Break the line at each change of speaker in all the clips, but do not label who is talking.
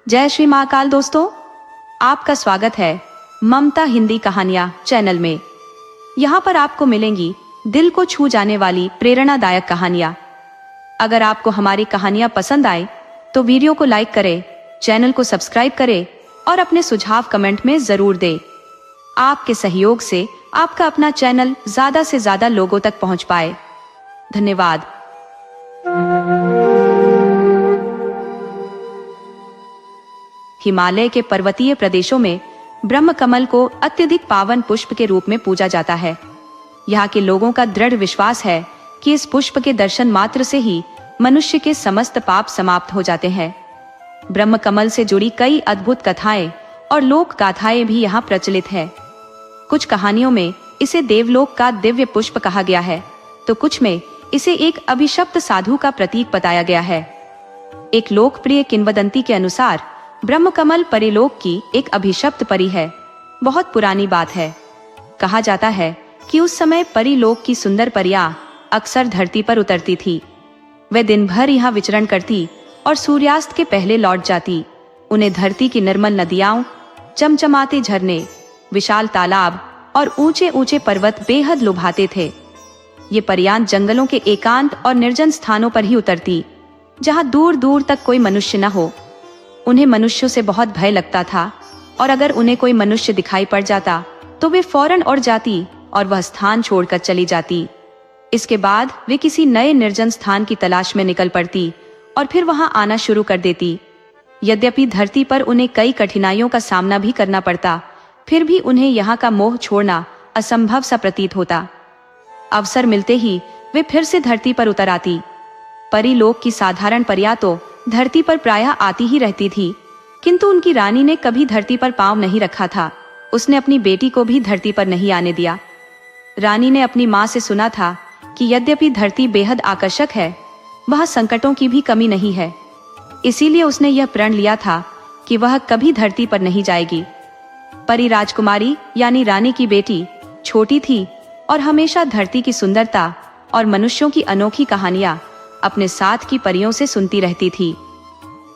जय श्री महाकाल दोस्तों, आपका स्वागत है ममता हिंदी कहानियां चैनल में। यहाँ पर आपको मिलेंगी दिल को छू जाने वाली प्रेरणादायक कहानियां। अगर आपको हमारी कहानियां पसंद आए तो वीडियो को लाइक करें, चैनल को सब्सक्राइब करें और अपने सुझाव कमेंट में जरूर दें। आपके सहयोग से आपका अपना चैनल ज्यादा से ज्यादा लोगों तक पहुंच पाए। धन्यवाद। हिमालय के पर्वतीय प्रदेशों में ब्रह्म कमल को अत्यधिक पावन पुष्प के रूप में पूजा जाता है। यहाँ के लोगों का दृढ़ विश्वास है कि इस पुष्प के दर्शन मात्र से ही मनुष्य के समस्त पाप समाप्त हो जाते हैं। ब्रह्म कमल से जुड़ी कई अद्भुत कथाएं और लोक गाथाएं भी यहाँ प्रचलित है। कुछ कहानियों में इसे देवलोक का दिव्य पुष्प कहा गया है, तो कुछ में इसे एक अभिशप्त साधु का प्रतीक बताया गया है। एक लोकप्रिय किंवदंती के अनुसार ब्रह्म कमल परिलोक की एक अभिशप्त परी है। बहुत पुरानी बात है। कहा जाता है कि उस समय परिलोक की सुंदर परियां अक्सर धरती पर उतरती थी। वे दिन भर यहाँ विचरण करती और सूर्यास्त के पहले लौट जाती। उन्हें धरती की निर्मल नदियां, चमचमाते झरने, विशाल तालाब और ऊंचे ऊंचे पर्वत बेहद लुभाते थे। ये परियां जंगलों के एकांत और निर्जन स्थानों पर ही उतरती, जहाँ दूर दूर तक कोई मनुष्य न हो। उन्हें मनुष्यों से बहुत भय लगता था और अगर उन्हें कोई मनुष्य दिखाई पड़ जाता तो वे फौरन उड़ जाती और वह स्थान छोड़कर चली जाती। इसके बाद वे किसी नए निर्जन स्थान की तलाश में निकल पड़ती और फिर वहां आना शुरू कर देती। यद्यपि धरती पर उन्हें कई कठिनाइयों का सामना भी करना पड़ता, फिर भी उन्हें यहाँ का मोह छोड़ना असंभव सा प्रतीत होता। अवसर मिलते ही वे फिर से धरती पर उतर आती। परिलोक की साधारण परियां तो धरती पर प्रायः आती ही रहती थी, किंतु उनकी रानी ने कभी धरती पर पांव नहीं रखा था। उसने अपनी बेटी को भी धरती पर नहीं आने दिया। रानी ने अपनी माँ से सुना था कि यद्यपि धरती बेहद आकर्षक है, वह संकटों की भी कमी नहीं है। इसीलिए उसने यह प्रण लिया था कि वह कभी धरती पर नहीं जाएगी। परी राजकुमारी यानी रानी की बेटी छोटी थी और हमेशा धरती की सुंदरता और मनुष्यों की अनोखी कहानियां अपने साथ की परियों से सुनती रहती थी।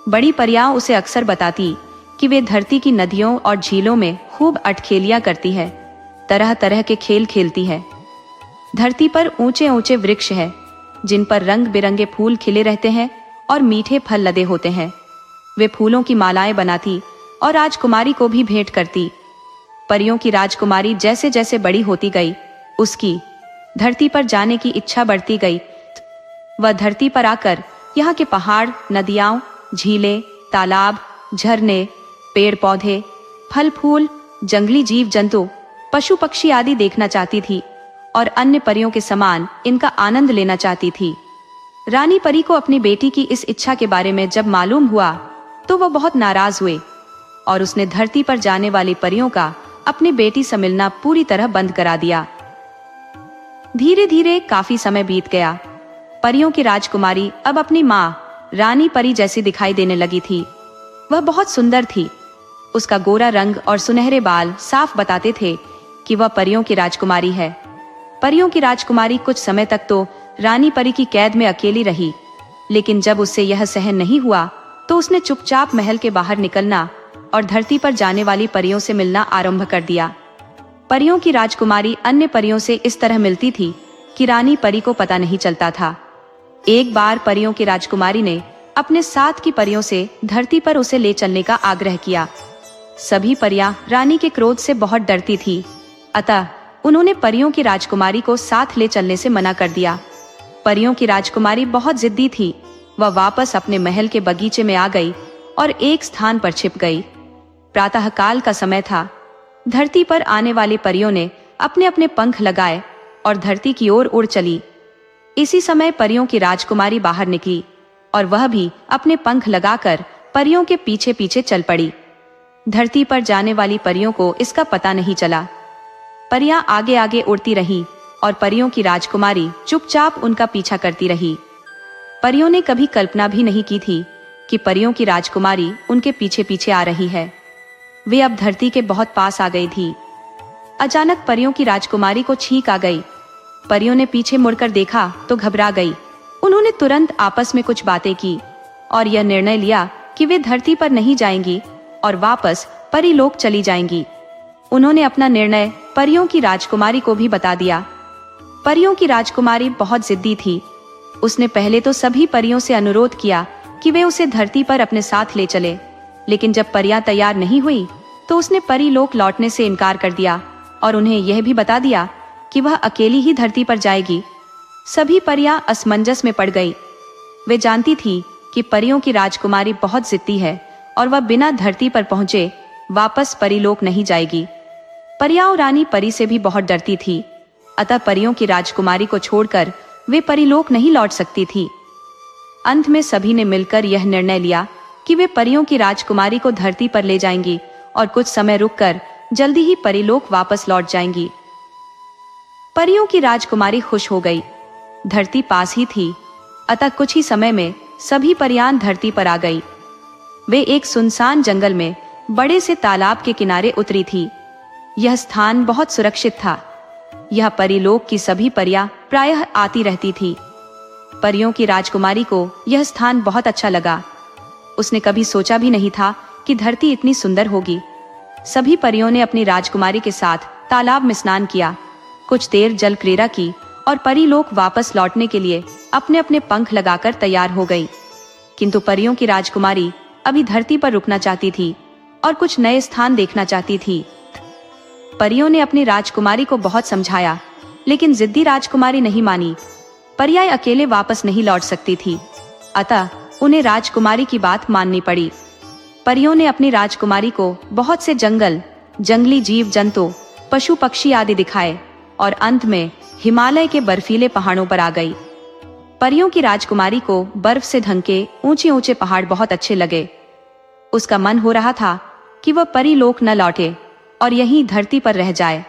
बड़ी परियां उसे अक्सर बताती कि वे धरती की नदियों और झीलों में खूब अटखेलियां करती है, तरह तरह के खेल खेलती है। धरती पर ऊंचे ऊंचे वृक्ष है जिन पर रंग बिरंगे फूल खिले रहते हैं और मीठे फल लदे होते हैं। वे फूलों की मालाएं बनाती और राजकुमारी को भी भेंट करती। परियों की राजकुमारी जैसे जैसे बड़ी होती गई, उसकी धरती पर जाने की इच्छा बढ़ती गई। वह धरती पर आकर यहाँ के पहाड़, नदियां, झीलें, तालाब, झरने, पेड़ पौधे, फल फूल, जंगली जीव जंतु, पशु पक्षी आदि देखना चाहती थी और अन्य परियों के समान इनका आनंद लेना चाहती थी। रानी परी को अपनी बेटी की इस इच्छा के बारे में जब मालूम हुआ तो वह बहुत नाराज हुए और उसने धरती पर जाने वाली परियों का अपनी बेटी से मिलना पूरी तरह बंद करा दिया। धीरे धीरे काफी समय बीत गया। परियों की राजकुमारी अब अपनी माँ रानी परी जैसी दिखाई देने लगी थी। वह बहुत सुंदर थी। उसका गोरा रंग और सुनहरे बाल साफ बताते थे कि वह परियों की राजकुमारी है। परियों की राजकुमारी कुछ समय तक तो रानी परी की कैद में अकेली रही, लेकिन जब उससे यह सहन नहीं हुआ तो उसने चुपचाप महल के बाहर निकलना और धरती पर जाने वाली परियों से मिलना आरंभ कर दिया। परियों की राजकुमारी अन्य परियों से इस तरह मिलती थी कि रानी परी को पता नहीं चलता था। एक बार परियों की राजकुमारी ने अपने साथ की परियों से धरती पर उसे ले चलने का आग्रह किया। सभी परियां रानी के क्रोध से बहुत डरती थी, अतः उन्होंने परियों की राजकुमारी को साथ ले चलने से मना कर दिया। परियों की राजकुमारी बहुत जिद्दी थी। वह वापस अपने महल के बगीचे में आ गई और एक स्थान पर छिप गई। प्रातःकाल का समय था। धरती पर आने वाली परियों ने अपने अपने पंख लगाए और धरती की ओर उड़ चली। इसी समय परियों की राजकुमारी बाहर निकली और वह भी अपने पंख लगाकर परियों के पीछे पीछे चल पड़ी। धरती पर जाने वाली परियों को इसका पता नहीं चला। परियां आगे आगे उड़ती रहीं और परियों की राजकुमारी चुपचाप उनका पीछा करती रही। परियों ने कभी कल्पना भी नहीं की थी कि परियों की राजकुमारी उनके पीछे पीछे आ रही है। वे अब धरती के बहुत पास आ गई थी। अचानक परियों की राजकुमारी को छींक आ गई। परियों ने पीछे मुड़कर देखा तो घबरा गई। उन्होंने तुरंत आपस में कुछ बातें की और यह निर्णय लिया कि वे धरती पर नहीं जाएंगी और वापस परीलोक चली जाएंगी। उन्होंने अपना निर्णय परियों की राजकुमारी को भी बता दिया। परियों की राजकुमारी बहुत जिद्दी थी। उसने पहले तो सभी परियों से अनुरोध किया कि वे उसे धरती पर अपने साथ ले चले, लेकिन जब परियां तैयार नहीं हुई तो उसने परीलोक लौटने से इनकार कर दिया और उन्हें यह भी बता दिया कि वह अकेली ही धरती पर जाएगी। सभी परियां असमंजस में पड़ गई। वे जानती थी कि परियों की राजकुमारी बहुत जिद्दी है और वह बिना धरती पर पहुंचे वापस परीलोक नहीं जाएगी। परियां रानी परी से भी बहुत डरती थी, अतः परियों की राजकुमारी को छोड़कर वे परीलोक नहीं लौट सकती थी। अंत में सभी ने मिलकर यह निर्णय लिया कि वे परियों की राजकुमारी को धरती पर ले जाएंगी और कुछ समय रुककर जल्दी ही परीलोक वापस लौट जाएंगी। परियों की राजकुमारी खुश हो गई। धरती पास ही थी, अतः कुछ ही समय में सभी परियां धरती पर आ गई। वे एक सुनसान जंगल में बड़े से तालाब के किनारे उतरी थी। यह स्थान बहुत सुरक्षित था। यह परीलोक की सभी परियां प्रायः आती रहती थी। परियों की राजकुमारी को यह स्थान बहुत अच्छा लगा। उसने कभी सोचा भी नहीं था कि धरती इतनी सुंदर होगी। सभी परियों ने अपनी राजकुमारी के साथ तालाब में स्नान किया, कुछ देर जल क्रीड़ा की और परीलोक वापस लौटने के लिए अपने अपने पंख लगाकर तैयार हो गई। किंतु परियों की राजकुमारी अभी धरती पर रुकना चाहती थी और कुछ नए स्थान देखना चाहती थी। परियों ने अपनी राजकुमारी को बहुत समझाया, लेकिन जिद्दी राजकुमारी नहीं मानी। परियां अकेले वापस नहीं लौट सकती थी, अतः उन्हें राजकुमारी की बात माननी पड़ी। परियों ने अपनी राजकुमारी को बहुत से जंगल, जंगली जीव जंतु, पशु पक्षी आदि दिखाए और अंत में हिमालय के बर्फीले पहाड़ों पर आ गई। परियों की राजकुमारी को बर्फ से ढंके ऊंचे ऊंचे पहाड़ बहुत अच्छे लगे। उसका मन हो रहा था कि वह परीलोक न लौटे और यहीं धरती पर रह जाए।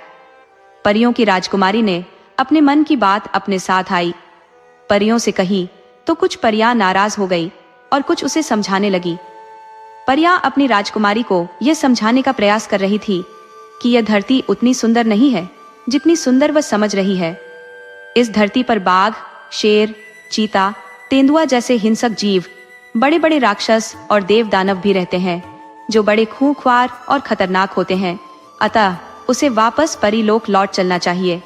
परियों की राजकुमारी ने अपने मन की बात अपने साथ आई। परियों से कही तो कुछ परियां नाराज हो गई और कुछ उसे समझाने लगी। परियां अपनी राजकुमारी को यह समझाने का प्रयास कर रही थी कि यह धरती उतनी सुंदर नहीं है जितनी सुंदर वह समझ रही है। इस धरती पर बाघ, शेर, चीता, तेंदुआ जैसे हिंसक जीव, बड़े बड़े राक्षस और देव दानव भी रहते हैं, जो बड़े खूंखार और खतरनाक होते हैं। अतः उसे वापस परीलोक लौट चलना चाहिए।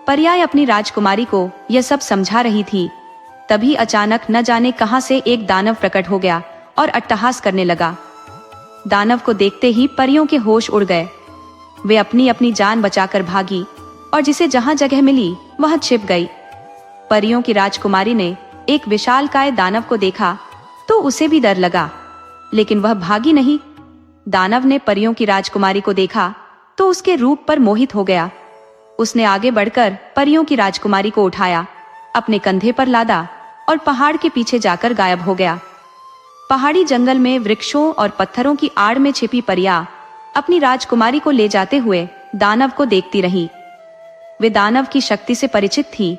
परियां अपनी राजकुमारी को यह सब समझा रही थी। तभी अचानक न जाने कहां से एक दानव प्रकट हो गया और अट्टहास करने लगा। दानव को देखते ही परियों के होश उड़ गए। वे अपनी अपनी जान बचाकर भागी और जिसे जहां जगह मिली वहां छिप गई। परियों की राजकुमारी ने एक विशालकाय दानव को देखा तो उसे भी डर लगा, लेकिन वह भागी नहीं। दानव ने परियों की राजकुमारी को देखा तो उसके रूप पर मोहित हो गया। उसने आगे बढ़कर परियों की राजकुमारी को उठाया, अपने कंधे पर लादा और पहाड़ के पीछे जाकर गायब हो गया। पहाड़ी जंगल में वृक्षों और पत्थरों की आड़ में छिपी परियां अपनी राजकुमारी को ले जाते हुए दानव को देखती रही। वे दानव की शक्ति से परिचित थी,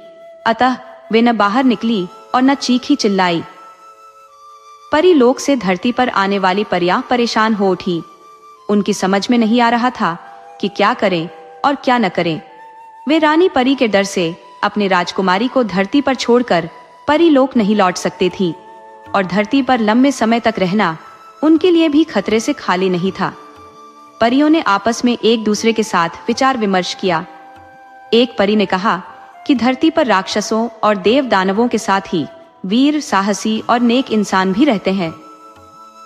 अतः वे न बाहर निकली और न चीखी चिल्लाई। परीलोक से धरती पर आने वाली परियां परेशान हो उठी। उनकी समझ में नहीं आ रहा था कि क्या करें और क्या न करें। वे रानी परी के डर से अपनी राजकुमारी को धरती पर छोड़कर परीलोक नहीं लौट सकती थी और धरती पर लंबे समय तक रहना उनके लिए भी खतरे से खाली नहीं था। परियों ने आपस में एक दूसरे के साथ विचार विमर्श किया। एक परी ने कहा कि धरती पर राक्षसों और देव दानवों के साथ ही वीर, साहसी और नेक इंसान भी रहते हैं।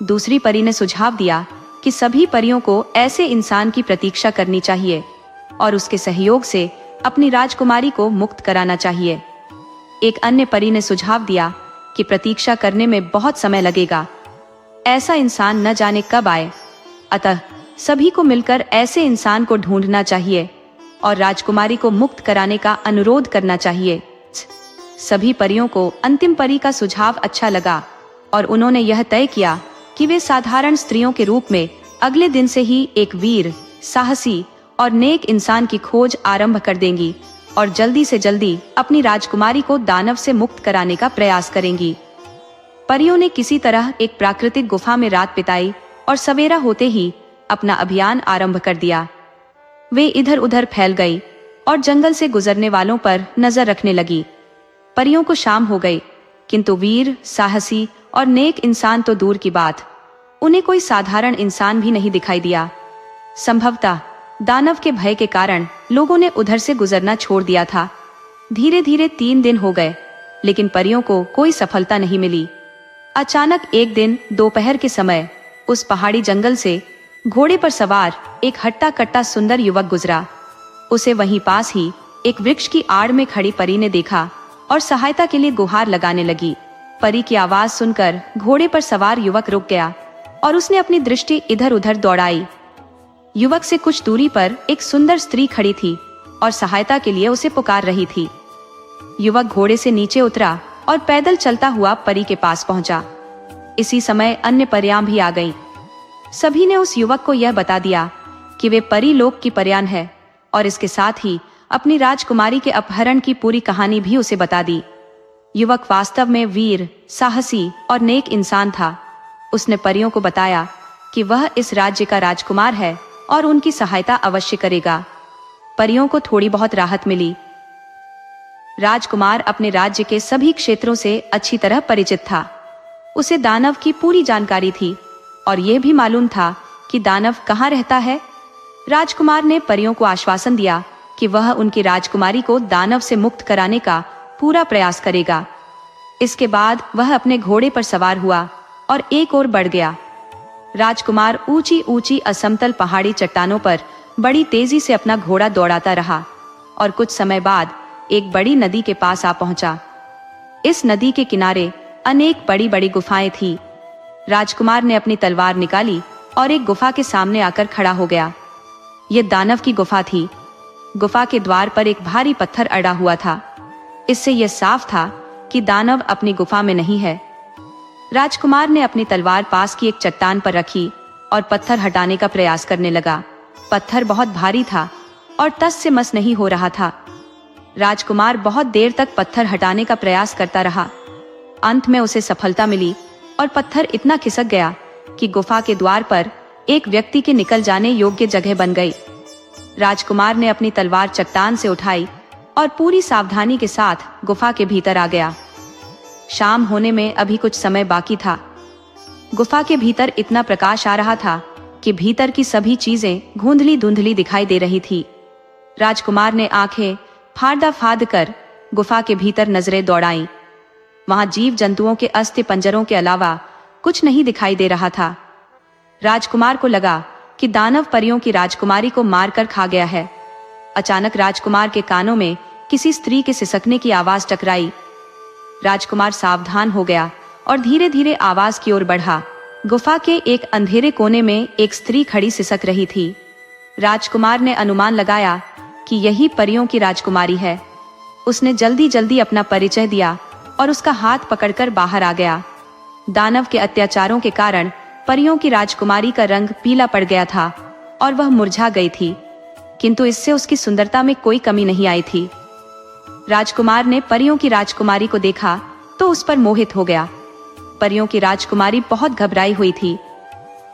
दूसरी परी ने सुझाव दिया कि सभी परियों को ऐसे इंसान की प्रतीक्षा करनी चाहिए और उसके सहयोग से अपनी राजकुमारी को मुक्त कराना चाहिए। एक अन्य परी ने सुझाव दिया कि प्रतीक्षा करने में बहुत समय लगेगा, ऐसा इंसान न जाने कब आए, अतः सभी को मिलकर ऐसे इंसान को ढूंढना चाहिए और राजकुमारी को मुक्त कराने का अनुरोध करना चाहिए। सभी परियों को अंतिम परी का सुझाव अच्छा लगा और उन्होंने यह तय किया कि वे साधारण स्त्रियों के रूप में अगले दिन से ही एक वीर, साहसी और नेक इंसान की खोज आरंभ कर देंगी और जल्दी से जल्दी अपनी राजकुमारी को दानव से मुक्त कराने का प्रयास करेंगी। परियों ने किसी तरह एक प्राकृतिक गुफा में रात बिताई और सवेरा होते ही अपना अभियान आरंभ कर दिया। वे इधर उधर फैल गई और जंगल से गुजरने वालों पर नजर रखने लगी। परियों को शाम हो गई, किंतु वीर, साहसी और नेक इंसान तो दूर की बात, उन्हें कोई साधारण इंसान भी नहीं दिखाई दिया। संभवतः दानव के भय के कारण लोगों ने उधर से गुजरना छोड़ दिया था। धीरे धीरे 3 दिन हो गए, लेकिन परियों को कोई सफलता नहीं मिली। अचानक एक दिन दोपहर के समय उस पहाड़ी जंगल से घोड़े पर सवार एक हट्टा कट्टा सुंदर युवक गुजरा। उसे वहीं पास ही एक वृक्ष की आड़ में खड़ी परी ने देखा और सहायता के लिए गुहार लगाने लगी। परी की आवाज सुनकर घोड़े पर सवार युवक रुक गया और उसने अपनी दृष्टि इधर उधर दौड़ाई। युवक से कुछ दूरी पर एक सुंदर स्त्री खड़ी थी और सहायता के लिए उसे पुकार रही थी। युवक घोड़े से नीचे उतरा और पैदल चलता हुआ परी के पास पहुंचा। इसी समय अन्य परियां भी आ गईं। सभी ने उस युवक को यह बता दिया कि वे परी लोक की परियां है और इसके साथ ही अपनी राजकुमारी के अपहरण की पूरी कहानी भी उसे बता दी। युवक वास्तव में वीर, साहसी और नेक इंसान था। उसने परियों को बताया कि वह इस राज्य का राजकुमार है और उनकी सहायता अवश्य करेगा। परियों को थोड़ी बहुत राहत मिली। राजकुमार अपने राज्य के सभी क्षेत्रों से अच्छी तरह परिचित था। उसे दानव की पूरी जानकारी थी और यह भी मालूम था कि दानव कहाँ रहता है। राजकुमार ने परियों को आश्वासन दिया कि वह उनकी राजकुमारी को दानव से मुक्त कराने का पूरा प्रयास करेगा। इसके बाद वह अपने घोड़े पर सवार हुआ और एक ओर बढ़ गया। राजकुमार ऊंची ऊंची असमतल पहाड़ी चट्टानों पर बड़ी तेजी से अपना घोड़ा दौड़ाता रहा और कुछ समय बाद एक बड़ी नदी के पास आ पहुंचा। इस नदी के किनारे अनेक बड़ी बड़ी गुफाएं थी। राजकुमार ने अपनी तलवार निकाली और एक गुफा के सामने आकर खड़ा हो गया। यह दानव की गुफा थी। गुफा के द्वार पर एक भारी पत्थर अड़ा हुआ था। इससे यह साफ था कि दानव अपनी गुफा में नहीं है। राजकुमार ने अपनी तलवार पास की एक चट्टान पर रखी और पत्थर हटाने का प्रयास करने लगा। पत्थर बहुत भारी था और टस से मस नहीं हो रहा था। राजकुमार बहुत देर तक पत्थर हटाने का प्रयास करता रहा। अंत में उसे सफलता मिली और पत्थर इतना खिसक गया कि गुफा के द्वार पर एक व्यक्ति के निकल जाने योग्य जगह बन गई। राजकुमार ने अपनी तलवार चट्टान से उठाई और पूरी सावधानी के साथ गुफा के भीतर आ गया। शाम होने में अभी कुछ समय बाकी था। गुफा के भीतर इतना प्रकाश आ रहा था कि भीतर की सभी चीजें धुंधली धुंधली दिखाई दे रही थी। राजकुमार ने आंखें फाड़ फाड़ कर गुफा के भीतर नजरें दौड़ाईं। वहां जीव जंतुओं के अस्थि पंजरों के अलावा कुछ नहीं दिखाई दे रहा था। राजकुमार को लगा कि दानव परियों की राजकुमारी को मारकर खा गया है। अचानक राजकुमार के कानों में किसी स्त्री के सिसकने की आवाज टकराई। राजकुमार सावधान हो गया और धीरे धीरे आवाज की ओर बढ़ा। गुफा के एक अंधेरे कोने में एक स्त्री खड़ी सिसक रही थी। राजकुमार ने अनुमान लगाया कि यही परियों की राजकुमारी है। उसने जल्दी जल्दी अपना परिचय दिया और उसका हाथ पकड़कर बाहर आ गया। दानव के अत्याचारों के कारण परियों की राजकुमारी का रंग पीला पड़ गया था और वह मुरझा गई थी, किंतु इससे उसकी सुंदरता में कोई कमी नहीं आई थी। राजकुमार ने परियों की राजकुमारी को देखा तो उस पर मोहित हो गया। परियों की राजकुमारी बहुत घबराई हुई थी।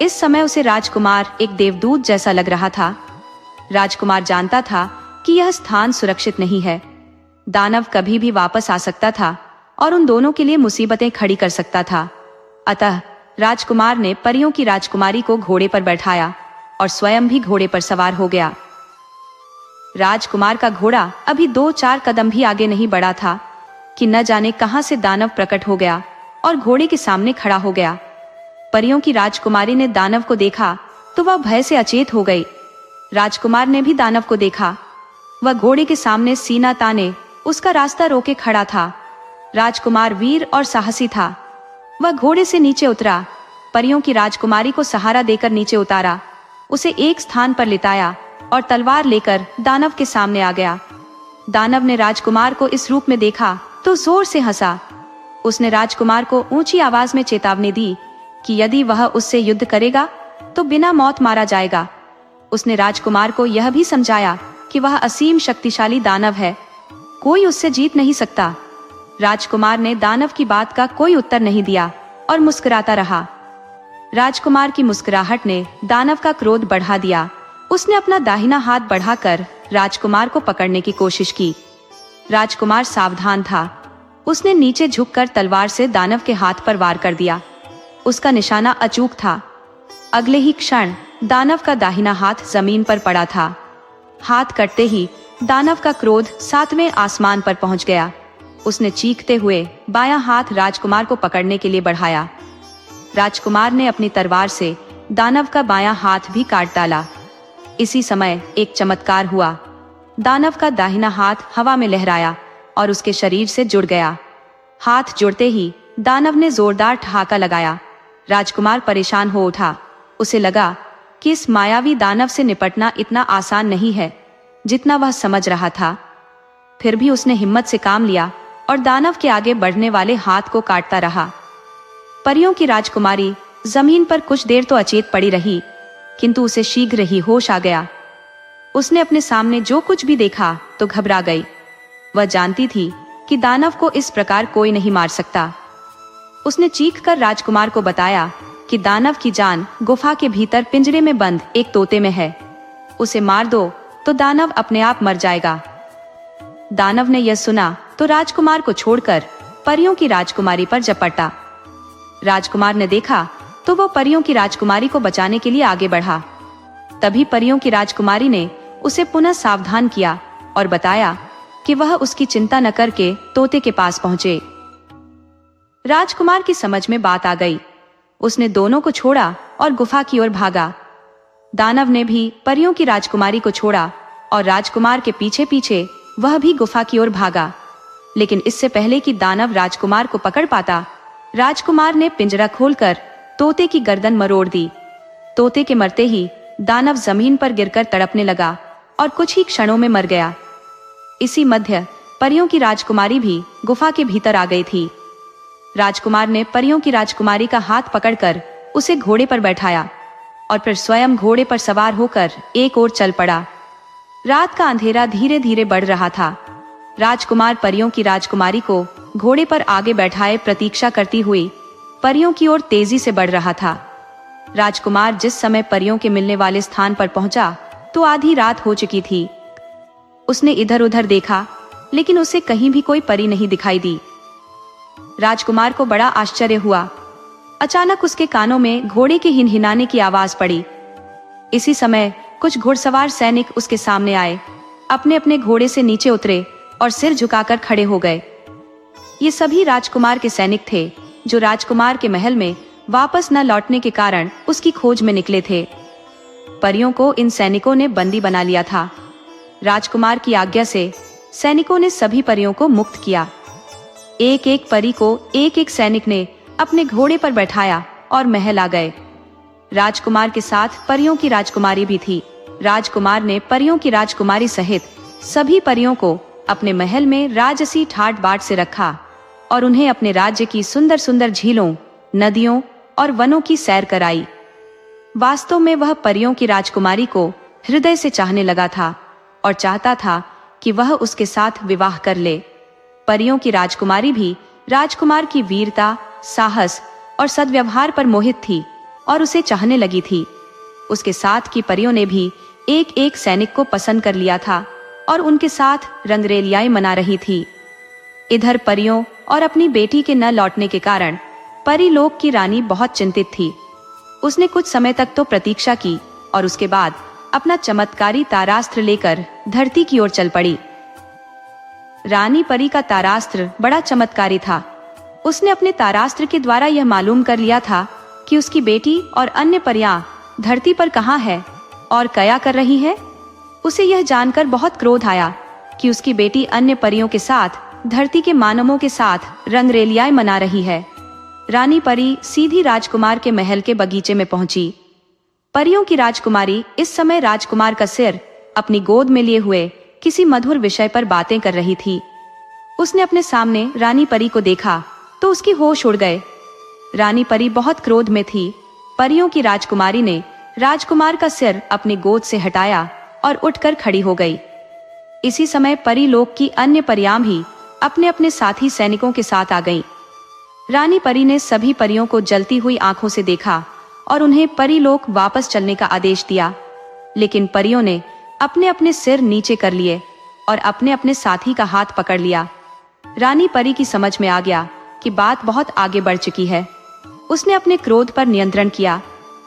इस समय उसे राजकुमार एक देवदूत जैसा लग रहा था। राजकुमार जानता था कि यह स्थान सुरक्षित नहीं है। दानव कभी भी वापस आ सकता था और उन दोनों के लिए मुसीबतें खड़ी कर सकता था। अतः राजकुमार ने परियों की राजकुमारी को घोड़े पर बैठाया और स्वयं भी घोड़े पर सवार हो गया। राजकुमार का घोड़ा अभी 2-4 कदम भी आगे नहीं बढ़ा था कि न जाने कहां से दानव प्रकट हो गया और घोड़े के सामने खड़ा हो गया। परियों की राजकुमारी ने दानव को देखा तो वह भय से अचेत हो गई। राजकुमार ने भी दानव को देखा। वह घोड़े के सामने सीना ताने उसका रास्ता रोके खड़ा था। राजकुमार वीर और साहसी था। वह घोड़े से नीचे उतरा, परियों की राजकुमारी को सहारा देकर नीचे उतारा, उसे एक स्थान पर लिटाया और तलवार लेकर दानव के सामने आ गया। दानव ने राजकुमार को इस रूप में देखा तो जोर से हंसा। उसने राजकुमार को ऊंची आवाज में चेतावनी दी कि यदि वह उससे युद्ध करेगा तो बिना मौत मारा जाएगा। उसने राजकुमार को यह भी समझाया कि वह असीम शक्तिशाली दानव है, कोई उससे जीत नहीं सकता। राजकुमार ने दानव की बात का कोई उत्तर नहीं दिया और मुस्कुराता रहा। राजकुमार की मुस्कुराहट ने दानव का क्रोध बढ़ा दिया। उसने अपना दाहिना हाथ बढ़ाकर राजकुमार को पकड़ने की कोशिश की। राजकुमार सावधान था। उसने नीचे झुककर तलवार से दानव के हाथ पर वार कर दिया। उसका निशाना अचूक था अगले ही क्षण दानव का दाहिना हाथ जमीन पर पड़ा था। हाथ कटते ही दानव का क्रोध 7वें आसमान पर पहुंच गया। उसने चीखते हुए बायां हाथ राजकुमार को पकड़ने के लिए बढ़ाया। राजकुमार ने अपनी तलवार से दानव का बायां हाथ भी काट डाला। इसी समय एक चमत्कार हुआ। दानव का दाहिना हाथ हवा में लहराया और उसके शरीर से जुड़ गया। हाथ जुड़ते ही दानव ने जोरदार ठहाका लगाया। राजकुमार परेशान हो उठा। उसे लगा कि इस मायावी दानव से निपटना इतना आसान नहीं है जितना वह समझ रहा था। फिर भी उसने हिम्मत से काम लिया और दानव के आगे बढ़ने वाले हाथ को काटता रहा। परियों की राजकुमारी जमीन पर कुछ देर तो अचेत पड़ी रही, किंतु उसे शीघ्र ही होश आ गया। उसने अपने सामने जो कुछ भी देखा तो घबरा गई। वह जानती थी कि दानव को इस प्रकार कोई नहीं मार सकता। उसने चीखकर राजकुमार को बताया कि दानव की जान गुफा के भीतर पिंजरे में बंद एक तोते में है। उसे मार दो तो दानव अपने आप मर जाएगा। दानव ने यह सुना तो राजकुमार को छोड़कर परियों की राजकुमारी पर झपटा। राजकुमार ने देखा तो वो परियों की राजकुमारी को बचाने के लिए आगे बढ़ा। तभी परियों की राजकुमारी ने उसे पुनः सावधान किया और बताया कि वह उसकी चिंता न करके तोते के पास पहुंचे। राजकुमार की समझ में बात आ गई। उसने दोनों को छोड़ा और गुफा की ओर भागा। दानव ने भी परियों की राजकुमारी को छोड़ा और राजकुमार के पीछे पीछे वह भी गुफा की ओर भागा। लेकिन इससे पहले कि दानव राजकुमार को पकड़ पाता, राजकुमार ने पिंजरा खोलकर तोते की गर्दन मरोड़ दी। तोते के मरते ही दानव जमीन पर गिरकर तड़पने लगा और कुछ ही क्षणों में मर गया। इसी मध्य परियों की राजकुमारी भी गुफा के भीतर आ गई थी। राजकुमार ने परियों की राजकुमारी का हाथ पकड़कर उसे घोड़े पर बैठाया और फिर स्वयं घोड़े पर सवार होकर एक ओर चल पड़ा। रात का अंधेरा धीरे धीरे बढ़ रहा था। राजकुमार परियों की राजकुमारी को घोड़े पर आगे बैठाए प्रतीक्षा करती हुई परियों की ओर तेजी से बढ़ रहा था। राजकुमार जिस समय परियों के मिलने वाले स्थान पर पहुंचा तो आधी रात हो चुकी थी। उसने इधर उधर देखा, लेकिन उसे कहीं भी कोई परी नहीं दिखाई दी। राजकुमार को बड़ा आश्चर्य हुआ। अचानक उसके कानों में घोड़े के हिनहिनाने की आवाज पड़ी। इसी समय कुछ घुड़सवार सैनिक उसके सामने आए, अपने अपने घोड़े से नीचे उतरे और सिर झुकाकर खड़े हो गए। ये सभी राजकुमार के सैनिक थे जो राजकुमार के महल में वापस न लौटने के कारण उसकी खोज में निकले थे। परियों को इन सैनिकों ने बंदी बना लिया था। राजकुमार की आज्ञा से सैनिकों ने सभी परियों को मुक्त किया। एक एक परी को एक एक सैनिक ने अपने घोड़े पर बैठाया और महल आ गए। राजकुमार के साथ परियों की राजकुमारी भी थी। राजकुमार ने परियों की राजकुमारी सहित सभी परियों को अपने महल में राजसी ठाट बाट से रखा और उन्हें अपने राज्य की सुंदर सुंदर झीलों, नदियों और वनों की सैर कराई। वास्तव में वह परियों की राजकुमारी को हृदय से चाहने लगा था और चाहता था कि वह उसके साथ विवाह कर ले। परियों की राजकुमारी भी राजकुमार की वीरता, साहस और सद्व्यवहार पर मोहित थी और उसे चाहने लगी थी। उसके साथ की परियों ने भी एक एक सैनिक को पसंद कर लिया था और उनके साथ रंगरेलियाएं मना रही थी। इधर परियों और अपनी बेटी के न लौटने के कारण परीलोक की रानी बहुत चिंतित थी। उसने कुछ समय तक तो प्रतीक्षा की और उसके बाद अपना चमत्कारी तारास्त्र लेकर धरती की ओर चल पड़ी। रानी परी का तारास्त्र बड़ा चमत्कारी था। उसने अपने तारास्त्र के द्वारा यह मालूम कर लिया था कि उसकी बेटी और अन्य परियां धरती पर कहाँ है और क्या कर रही है। उसे यह जानकर बहुत क्रोध आया कि उसकी बेटी अन्य परियों के साथ धरती के मानवों के साथ रंगरेलियाएं मना रही है। रानी परी सीधी राजकुमार के महल के बगीचे में पहुंची। परियों की राजकुमारी इस समय राजकुमार का सिर अपनी गोद में लिए हुए किसी मधुर विषय पर बातें कर रही थी। उसने अपने सामने रानी परी को देखा तो उसकी होश उड़ गए। रानी परी बहुत क्रोध में थी। परियों की राजकुमारी ने राजकुमार का सिर अपनी गोद से हटाया और उठकर खड़ी हो गई। इसी समय परीलोक की अन्य परियां भी अपने अपने साथी सैनिकों के साथ आ गईं। रानी परी ने सभी परियों को जलती हुई आंखों से देखा और उन्हें परीलोक वापस चलने का आदेश दिया। लेकिन परियों ने अपने अपने सिर नीचे कर लिए और अपने अपने साथी का हाथ पकड़ लिया। रानी परी की समझ में आ गया कि बात बहुत आगे बढ़ चुकी है। उसने अपने क्रोध पर नियंत्रण किया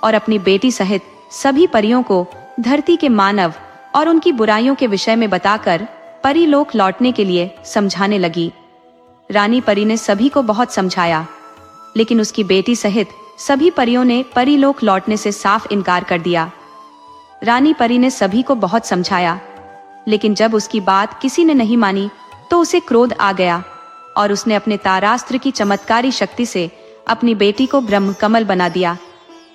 और अपनी बेटी सहित सभी परियों को धरती के मानव और उनकी बुराइयों के विषय में बताकर परी लोक लौटने के लिए समझाने लगी। रानी परी ने सभी को बहुत समझाया, लेकिन उसकी बेटी सहित सभी परियों ने परी लोक लौटने से साफ इनकार कर दिया। रानी परी ने सभी को बहुत समझाया, लेकिन जब उसकी बात किसी ने नहीं मानी तो उसे क्रोध आ गया और उसने अपने तारास्त्र की चमत्कारी शक्ति से अपनी बेटी को ब्रह्म कमल बना दिया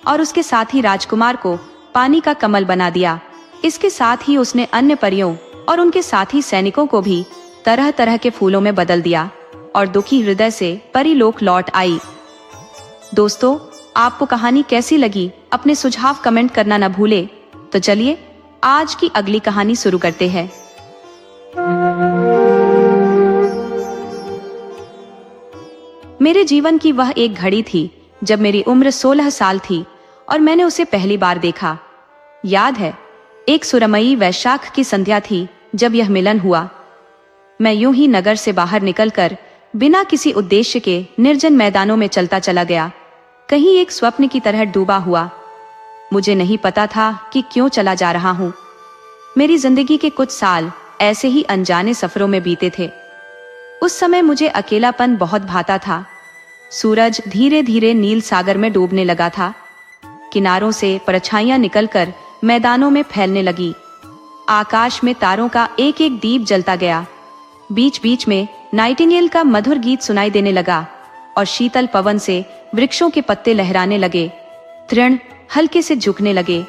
और उसके साथ ही राजकुमार को पानी का कमल बना दिया। इसके साथ ही उसने अन्य परियों और उनके साथी सैनिकों को भी तरह तरह के फूलों में बदल दिया और दुखी हृदय से परी लोक लौट आई। दोस्तों, आपको कहानी कैसी लगी? अपने सुझाव कमेंट करना न भूले। तो चलिए आज की अगली कहानी शुरू करते हैं। मेरे जीवन की वह एक घड़ी थी जब मेरी उम्र 16 साल थी और मैंने उसे पहली बार देखा। याद है, एक सुरमई वैशाख की संध्या थी जब यह मिलन हुआ। मैं यूं ही नगर से बाहर निकलकर बिना किसी उद्देश्य के निर्जन मैदानों में चलता चला गया, कहीं एक स्वप्न की तरह डूबा हुआ। मुझे नहीं पता था कि क्यों चला जा रहा हूं। मेरी जिंदगी के कुछ साल ऐसे ही अनजाने सफरों में बीते थे। उस समय मुझे अकेलापन बहुत भाता था। सूरज धीरे धीरे नील सागर में डूबने लगा था। किनारों से परछाइयां निकलकर मैदानों में फैलने लगी। आकाश में तारों का एक एक दीप जलता गया। बीच बीच में नाइटिंगेल का मधुर गीत सुनाई देने लगा और शीतल पवन से वृक्षों के पत्ते लहराने लगे। तृण हल्के से झुकने लगे।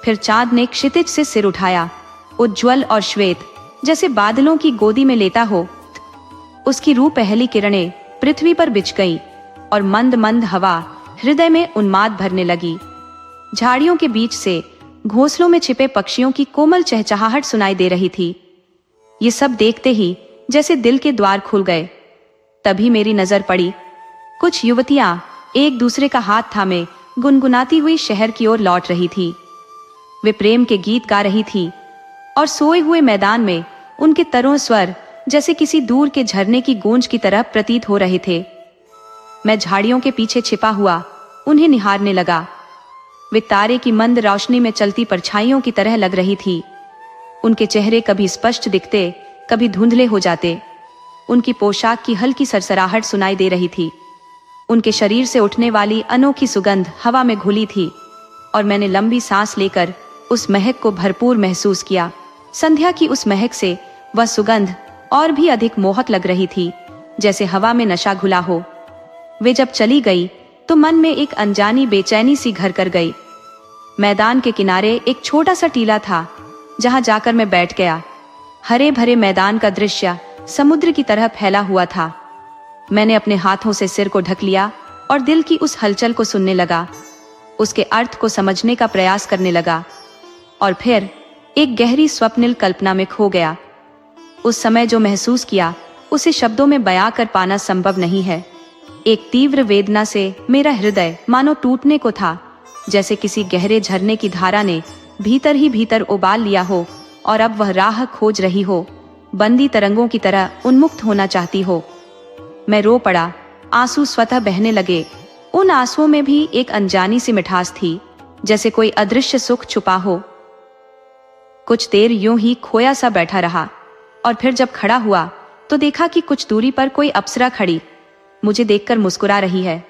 फिर चांद ने क्षितिज से सिर उठाया, उज्ज्वल और श्वेत, जैसे बादलों की गोदी में लेटा हो। उसकी रूह पहली किरणें पृथ्वी पर बिछ गईं और मंद मंद हवा हृदय में उन्माद भरने लगी। झाड़ियों के बीच से घोंसलों में छिपे पक्षियों की कोमल चहचहाहट सुनाई दे रही थी। ये सब देखते ही जैसे दिल के द्वार खुल गए। तभी मेरी नजर पड़ी। कुछ युवतियां एक दूसरे का हाथ थामे गुनगुनाती हुई शहर की ओर लौट रही थी। वे प्रेम के गीत गा रही थी और सोए हुए मैदान में उनके तरों स्वर जैसे किसी दूर के झरने की गूंज की तरह प्रतीत हो रहे थे। मैं झाड़ियों के पीछे छिपा हुआ उन्हें निहारने लगा। वे तारे की मंद रोशनी में चलती परछाइयों की तरह लग रही थी। उनके चेहरे कभी स्पष्ट दिखते, कभी धुंधले हो जाते। उनकी पोशाक की हल्की सरसराहट सुनाई दे रही थी। उनके शरीर से उठने वाली अनोखी सुगंध हवा में घुली थी और मैंने लंबी सांस लेकर उस महक को भरपूर महसूस किया। संध्या की उस महक से वह सुगंध और भी अधिक मोहक लग रही थी, जैसे हवा में नशा घुला हो। वे जब चली गई तो मन में एक अनजानी बेचैनी सी घर कर गई। मैदान के किनारे एक छोटा सा टीला था, जहां जाकर मैं बैठ गया। हरे भरे मैदान का दृश्य समुद्र की तरह फैला हुआ था। मैंने अपने हाथों से सिर को ढक लिया और दिल की उस हलचल को सुनने लगा, उसके अर्थ को समझने का प्रयास करने लगा और फिर एक गहरी स्वप्निल कल्पना में खो गया। उस समय जो महसूस किया उसे शब्दों में बयां कर पाना संभव नहीं है। एक तीव्र वेदना से मेरा हृदय मानो टूटने को था, जैसे किसी गहरे झरने की धारा ने भीतर ही भीतर उबाल लिया हो और अब वह राह खोज रही हो, बंदी तरंगों की तरह उन्मुक्त होना चाहती हो। मैं रो पड़ा। आंसू स्वतः बहने लगे। उन आंसुओं में भी एक अनजानी सी मिठास थी, जैसे कोई अदृश्य सुख छुपा हो। कुछ देर यूं ही खोया सा बैठा रहा और फिर जब खड़ा हुआ तो देखा कि कुछ दूरी पर कोई अप्सरा खड़ी मुझे देखकर मुस्कुरा रही है।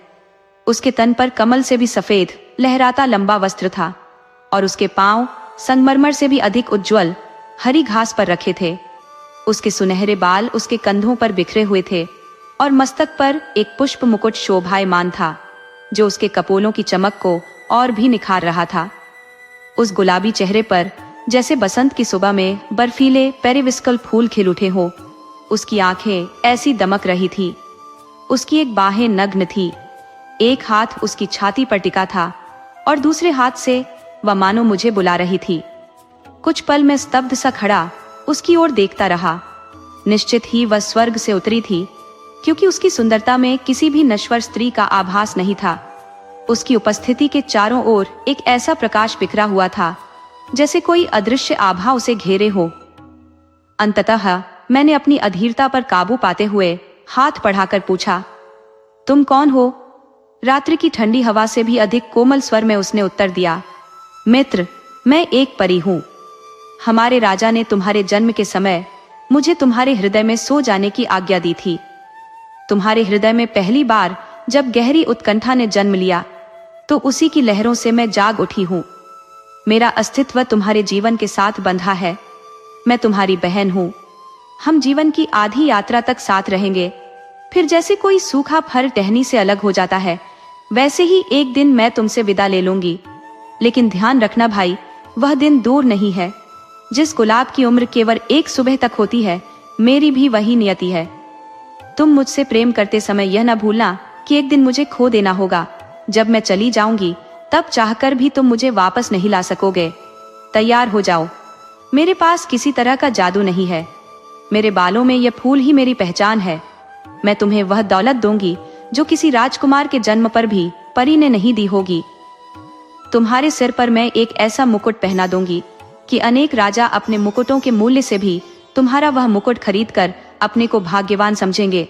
उसके तन पर कमल से भी सफेद लहराता लंबा वस्त्र था और उसके पांव संगमरमर से भी अधिक उज्ज्वल हरी घास पर रखे थे। उसके सुनहरे बाल उसके कंधों पर बिखरे हुए थे और मस्तक पर एक पुष्प मुकुट शोभायमान था, जो उसके कपोलों की चमक को और भी निखार रहा था। उस गुलाबी चेहरे पर जैसे बसंत की सुबह में बर्फीले पेरिविस्कल फूल खिल उठे हो। उसकी आंखें ऐसी दमक रही थी। उसकी एक बाहें नग्न थी। एक हाथ उसकी छाती पर टिका था और दूसरे हाथ से वह मानो मुझे बुला रही थी। कुछ पल मैं स्तब्ध सा खड़ा उसकी ओर देखता रहा। निश्चित ही वह स्वर्ग से उतरी थी, क्योंकि उसकी सुंदरता में किसी भी नश्वर स्त्री का आभास नहीं था। उसकी उपस्थिति के चारों ओर एक ऐसा प्रकाश बिखरा हुआ था, जैसे कोई अदृश्य आभा उसे घेरे हो। अंततः मैंने अपनी अधीरता पर काबू पाते हुए हाथ बढ़ाकर पूछा, तुम कौन हो? रात्रि की ठंडी हवा से भी अधिक कोमल स्वर में उसने उत्तर दिया, मित्र, मैं एक परी हूं। हमारे राजा ने तुम्हारे जन्म के समय मुझे तुम्हारे हृदय में सो जाने की आज्ञा दी थी। तुम्हारे हृदय में पहली बार जब गहरी उत्कंठा ने जन्म लिया तो उसी की लहरों से मैं जाग उठी हूं। मेरा अस्तित्व तुम्हारे जीवन के साथ बंधा है। मैं तुम्हारी बहन हूं। हम जीवन की आधी यात्रा तक साथ रहेंगे। फिर जैसे कोई सूखा फल टहनी से अलग हो जाता है, वैसे ही एक दिन मैं तुमसे विदा ले लूंगी। लेकिन ध्यान रखना भाई, वह दिन दूर नहीं है। जिस गुलाब की उम्र केवल एक सुबह तक होती है, मेरी भी वही नियति है। तुम मुझसे प्रेम करते समय यह न भूलना कि एक दिन मुझे खो देना होगा। जब मैं चली जाऊंगी तब चाहकर भी तुम मुझे वापस नहीं ला सकोगे। तैयार हो जाओ। मेरे पास किसी तरह का जादू नहीं है। मेरे बालों में यह फूल ही मेरी पहचान है। मैं तुम्हें वह दौलत दूंगी जो किसी राजकुमार के जन्म पर भी परी ने नहीं दी होगी। तुम्हारे सिर पर मैं एक ऐसा मुकुट पहना दूंगी कि अनेक राजा अपने मुकुटों के मूल्य से भी तुम्हारा वह मुकुट खरीदकर अपने को भाग्यवान समझेंगे।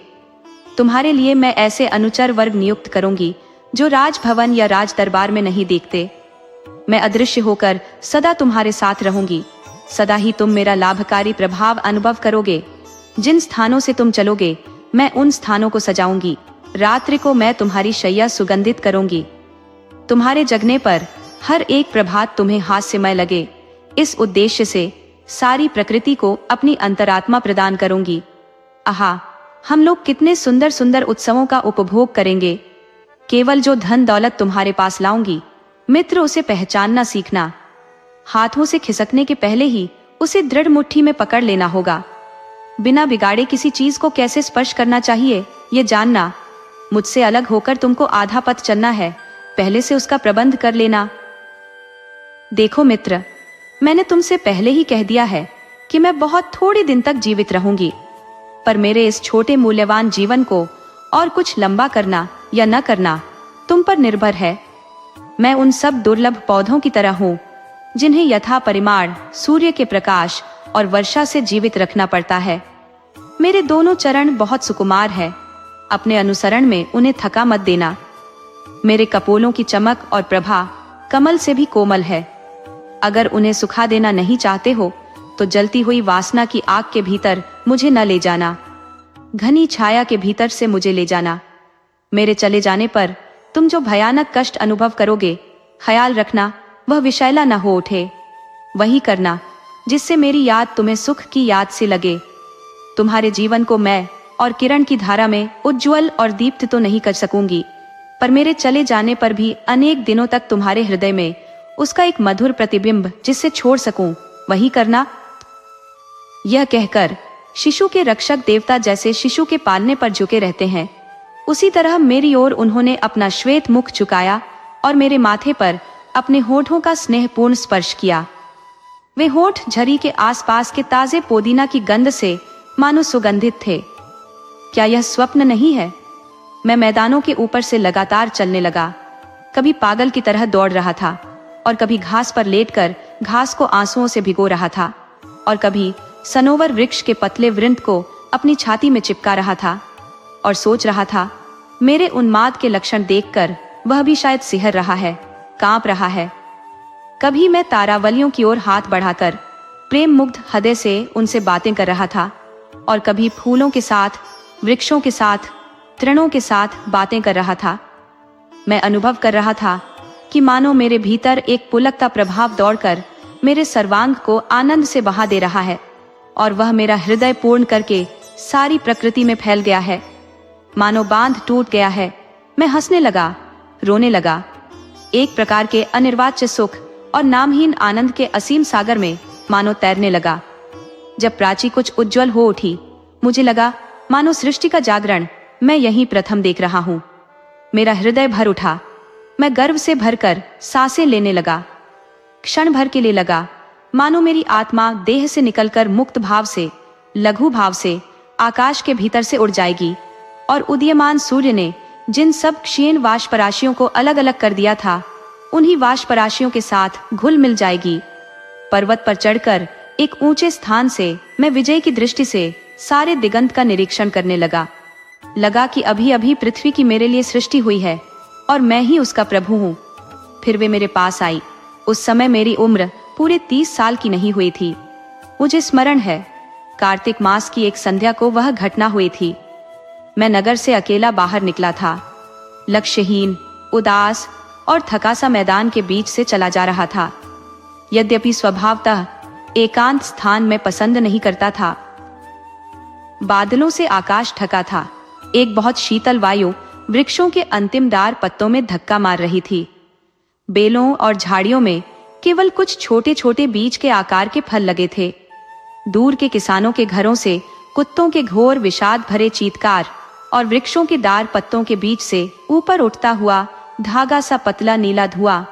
तुम्हारे लिए मैं ऐसे अनुचर वर्ग नियुक्त करूंगी जो राजभवन या राज दरबार में नहीं देखते। मैं अदृश्य होकर सदा तुम्हारे साथ रहूंगी। सदा ही तुम मेरा लाभकारी प्रभाव अनुभव करोगे। जिन स्थानों से तुम चलोगे, मैं उन स्थानों को सजाऊंगी। रात्रि को मैं तुम्हारी शैया सुगंधित करूंगी। तुम्हारे जगने पर हर एक प्रभात तुम्हें हास्यमय लगे। इस उद्देश्य से सारी प्रकृति को अपनी अंतरात्मा प्रदान करूंगी। आहा, हम लोग कितने सुंदर सुंदर उत्सवों का उपभोग करेंगे। केवल जो धन दौलत तुम्हारे पास लाऊंगी, मित्र, उसे पहचानना सीखना। हाथों से खिसकने के पहले ही उसे दृढ़ मुट्ठी में पकड़ लेना होगा। बिना बिगाड़े किसी चीज को कैसे स्पर्श करना चाहिए, ये जानना। मुझसे अलग होकर तुमको आधा पथ चलना है, पहले से उसका प्रबंध कर लेना। देखो मित्र, मैंने तुमसे पहले ही कह दिया है कि मैं बहुत थोड़े दिन तक जीवित रहूंगी, पर मेरे इस छोटे मूल्यवान जीवन को और कुछ लंबा करना या न करना तुम पर निर्भर है। मैं उन सब दुर्लभ पौधों की तरह हूं जिन्हें यथा परिमाण सूर्य के प्रकाश और वर्षा से जीवित रखना पड़ता है। मेरे दोनों चरण बहुत सुकुमार है। अपने अनुसरण में उन्हें थका मत देना। मेरे कपोलों की चमक और प्रभा कमल से भी कोमल है। अगर उन्हें सुखा देना नहीं चाहते हो तो जलती हुई वासना की आग के भीतर मुझे न ले जाना। घनी छाया के भीतर से मुझे ले जाना। मेरे चले जाने पर तुम जो भयानक कष्ट अनुभव करोगे, ख्याल रखना वह विषैला न हो उठे। वही करना जिससे मेरी याद तुम्हें सुख की याद से लगे। तुम्हारे जीवन को मैं और किरण की धारा में उज्ज्वल और दीप्त तो नहीं कर सकूंगी, पर मेरे चले जाने पर भी अनेक दिनों तक तुम्हारे हृदय में उसका एक मधुर प्रतिबिंब जिससे छोड़ सकूं, वही करना। यह कहकर शिशु के रक्षक देवता जैसे शिशु के पालने पर झुके रहते हैं, उसी तरह मेरी ओर उन्होंने अपना श्वेत मुख झुकाया और मेरे माथे पर अपने होठों का स्नेहपूर्ण स्पर्श किया। वे होठ झरी के आसपास के ताजे पुदीना की गंध से मानो सुगंधित थे। क्या यह स्वप्न नहीं है? मैं मैदानों के ऊपर से लगातार चलने लगा। कभी पागल की तरह दौड़ रहा था और कभी घास पर लेटकर घास को आंसुओं से भिगो रहा था और कभी सनोवर वृक्ष के पतले वृंत को अपनी छाती में चिपका रहा था और सोच रहा था, मेरे उन्माद के लक्षण देखकर वह भी शायद सिहर रहा है, कांप रहा है। कभी मैं तारावलियों की ओर हाथ बढ़ाकर प्रेम मुग्ध हृदय से उनसे बातें कर रहा था और कभी फूलों के साथ, वृक्षों के साथ, तृणों के साथ बातें कर रहा था। मैं अनुभव कर रहा था कि मानो मेरे भीतर एक पुलकता प्रभाव दौड़कर मेरे सर्वांग को आनंद से बहा दे रहा है और वह मेरा हृदय पूर्ण करके सारी प्रकृति में फैल गया है। मानो बांध टूट गया है। मैं हंसने लगा, रोने लगा। एक प्रकार के अनिर्वाच्य सुख और नामहीन आनंद के असीम सागर में मानो तैरने लगा। जब प्राची कुछ उज्जवल हो उठी, मुझे लगा मानो सृष्टि का जागरण मैं यहीं प्रथम देख रहा हूं। मेरा हृदय भर उठा। मैं गर्व से भरकर सांसें लेने लगा। क्षण भर के लिए लगा मानो मेरी आत्मा देह से निकलकर मुक्त भाव से, लघु भाव से आकाश के भीतर से उड़ जाएगी और उदीयमान सूर्य ने जिन सब क्षीण वाष्पराशियों को अलग अलग कर दिया था, उन्हीं वाष्पराशियों के साथ घुल मिल जाएगी। पर्वत पर चढ़कर एक ऊंचे स्थान से मैं विजय की दृष्टि से सारे दिगंत का निरीक्षण करने लगा कि अभी अभी पृथ्वी की मेरे लिए सृष्टि हुई है। और मैं ही उसका प्रभु हूँ। फिर वे मेरे पास आई। उस समय मेरी उम्र पूरे 30 साल की नहीं हुई थी। मुझे स्मरण है, कार्तिक मास की एक संध्या को वह घटना हुई थी। मैं नगर से अकेला बाहर निकला था। लक्ष्यहीन, उदास और थका सा मैदान के बीच से चला जा रहा था। यद्यपि स्वभावतः एकांत स्थान में पसंद नहीं करता था। बादलों से आकाश ढका था। एक बहुत शीतल वायु वृक्षों के अंतिम डार पत्तों में धक्का मार रही थी। बेलों और झाड़ियों में केवल कुछ छोटे छोटे बीज के आकार के फल लगे थे। दूर के किसानों के घरों से कुत्तों के घोर विषाद भरे चीत्कार और वृक्षों के डार पत्तों के बीच से ऊपर उठता हुआ धागा सा पतला नीला धुआं,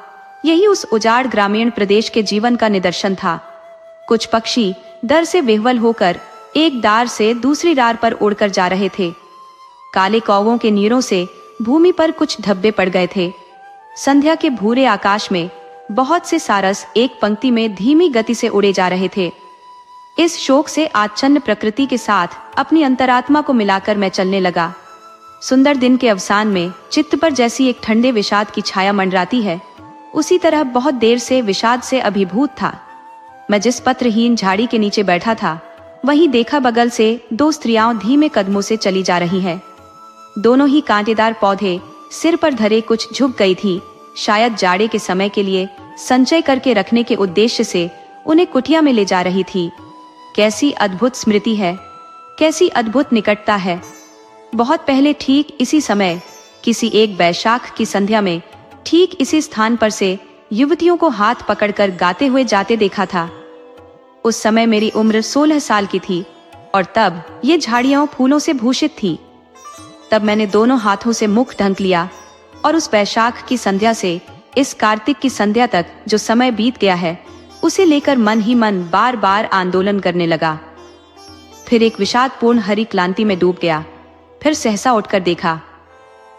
यही उस उजाड़ ग्रामीण प्रदेश के जीवन का निदर्शन था। कुछ पक्षी डर से विह्वल होकर एक डार से दूसरी डार पर उड़कर जा रहे थे। काले कौवों के नीरों से भूमि पर कुछ धब्बे पड़ गए थे। संध्या के भूरे आकाश में बहुत से सारस एक पंक्ति में धीमी गति से उड़े जा रहे थे। इस शोक से आच्छन्न प्रकृति के साथ अपनी अंतरात्मा को मिलाकर मैं चलने लगा। सुंदर दिन के अवसान में चित्त पर जैसी एक ठंडे विषाद की छाया मंडराती है, उसी तरह बहुत देर से विषाद से अभिभूत था। मैं जिस पत्रहीन झाड़ी के नीचे बैठा था, वहीं देखा बगल से 2 स्त्रियां धीमे कदमों से चली जा रही हैं। दोनों ही कांटेदार पौधे सिर पर धरे कुछ झुक गई थी। शायद जाड़े के समय के लिए संचय करके रखने के उद्देश्य से उन्हें कुटिया में ले जा रही थी। कैसी अद्भुत स्मृति है, कैसी अद्भुत निकटता है। बहुत पहले ठीक इसी समय किसी एक वैशाख की संध्या में ठीक इसी स्थान पर से युवतियों को हाथ पकड़कर गाते हुए जाते देखा था। उस समय मेरी उम्र 16 साल की थी और तब ये झाड़ियां फूलों से भूषित थी। तब मैंने दोनों हाथों से मुख ढक लिया और उस वैशाख की संध्या से इस कार्तिक की संध्या तक जो समय बीत गया है, उसे लेकर मन ही मन बार बार आंदोलन करने लगा। फिर एक विषादपूर्ण हरी क्लांति में डूब गया। फिर सहसा उठकर देखा,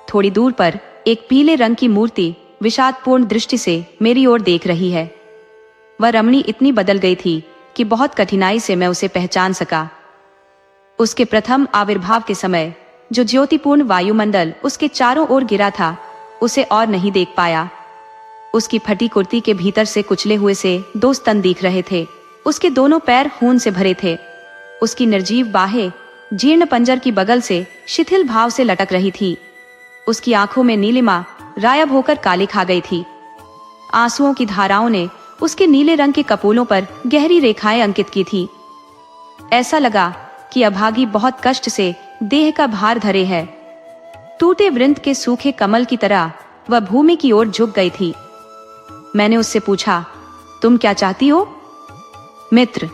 थोड़ी दूर पर एक पीले रंग की मूर्ति विषादपूर्ण दृष्टि से मेरी ओर देख रही है। वह रमणी इतनी बदल गई थी कि बहुत कठिनाई से मैं उसे पहचान सका। उसके प्रथम आविर्भाव के समय जो ज्योतिपूर्ण वायुमंडल उसके चारों ओर गिरा था, उसे और नहीं देख पाया। उसकी फटी कुर्ती के भीतर से कुचले हुए से 2 स्तन दिख रहे थे। उसके दोनों पैर खून से भरे थे। उसकी निर्जीव बाहें जीर्ण पंजर की बगल से शिथिल भाव से लटक रही थी। उसकी आंखों में नीलिमा गायब होकर काली खा गई थी। आंसुओं की धाराओं ने उसके नीले रंग के कपोलों पर गहरी रेखाएं अंकित की थी। ऐसा लगा कि अभागी बहुत कष्ट से देह का भार धरे है। टूटे वृंत के सूखे कमल की तरह वह भूमि की ओर झुक गई थी। मैंने उससे पूछा, तुम क्या चाहती हो? मित्र,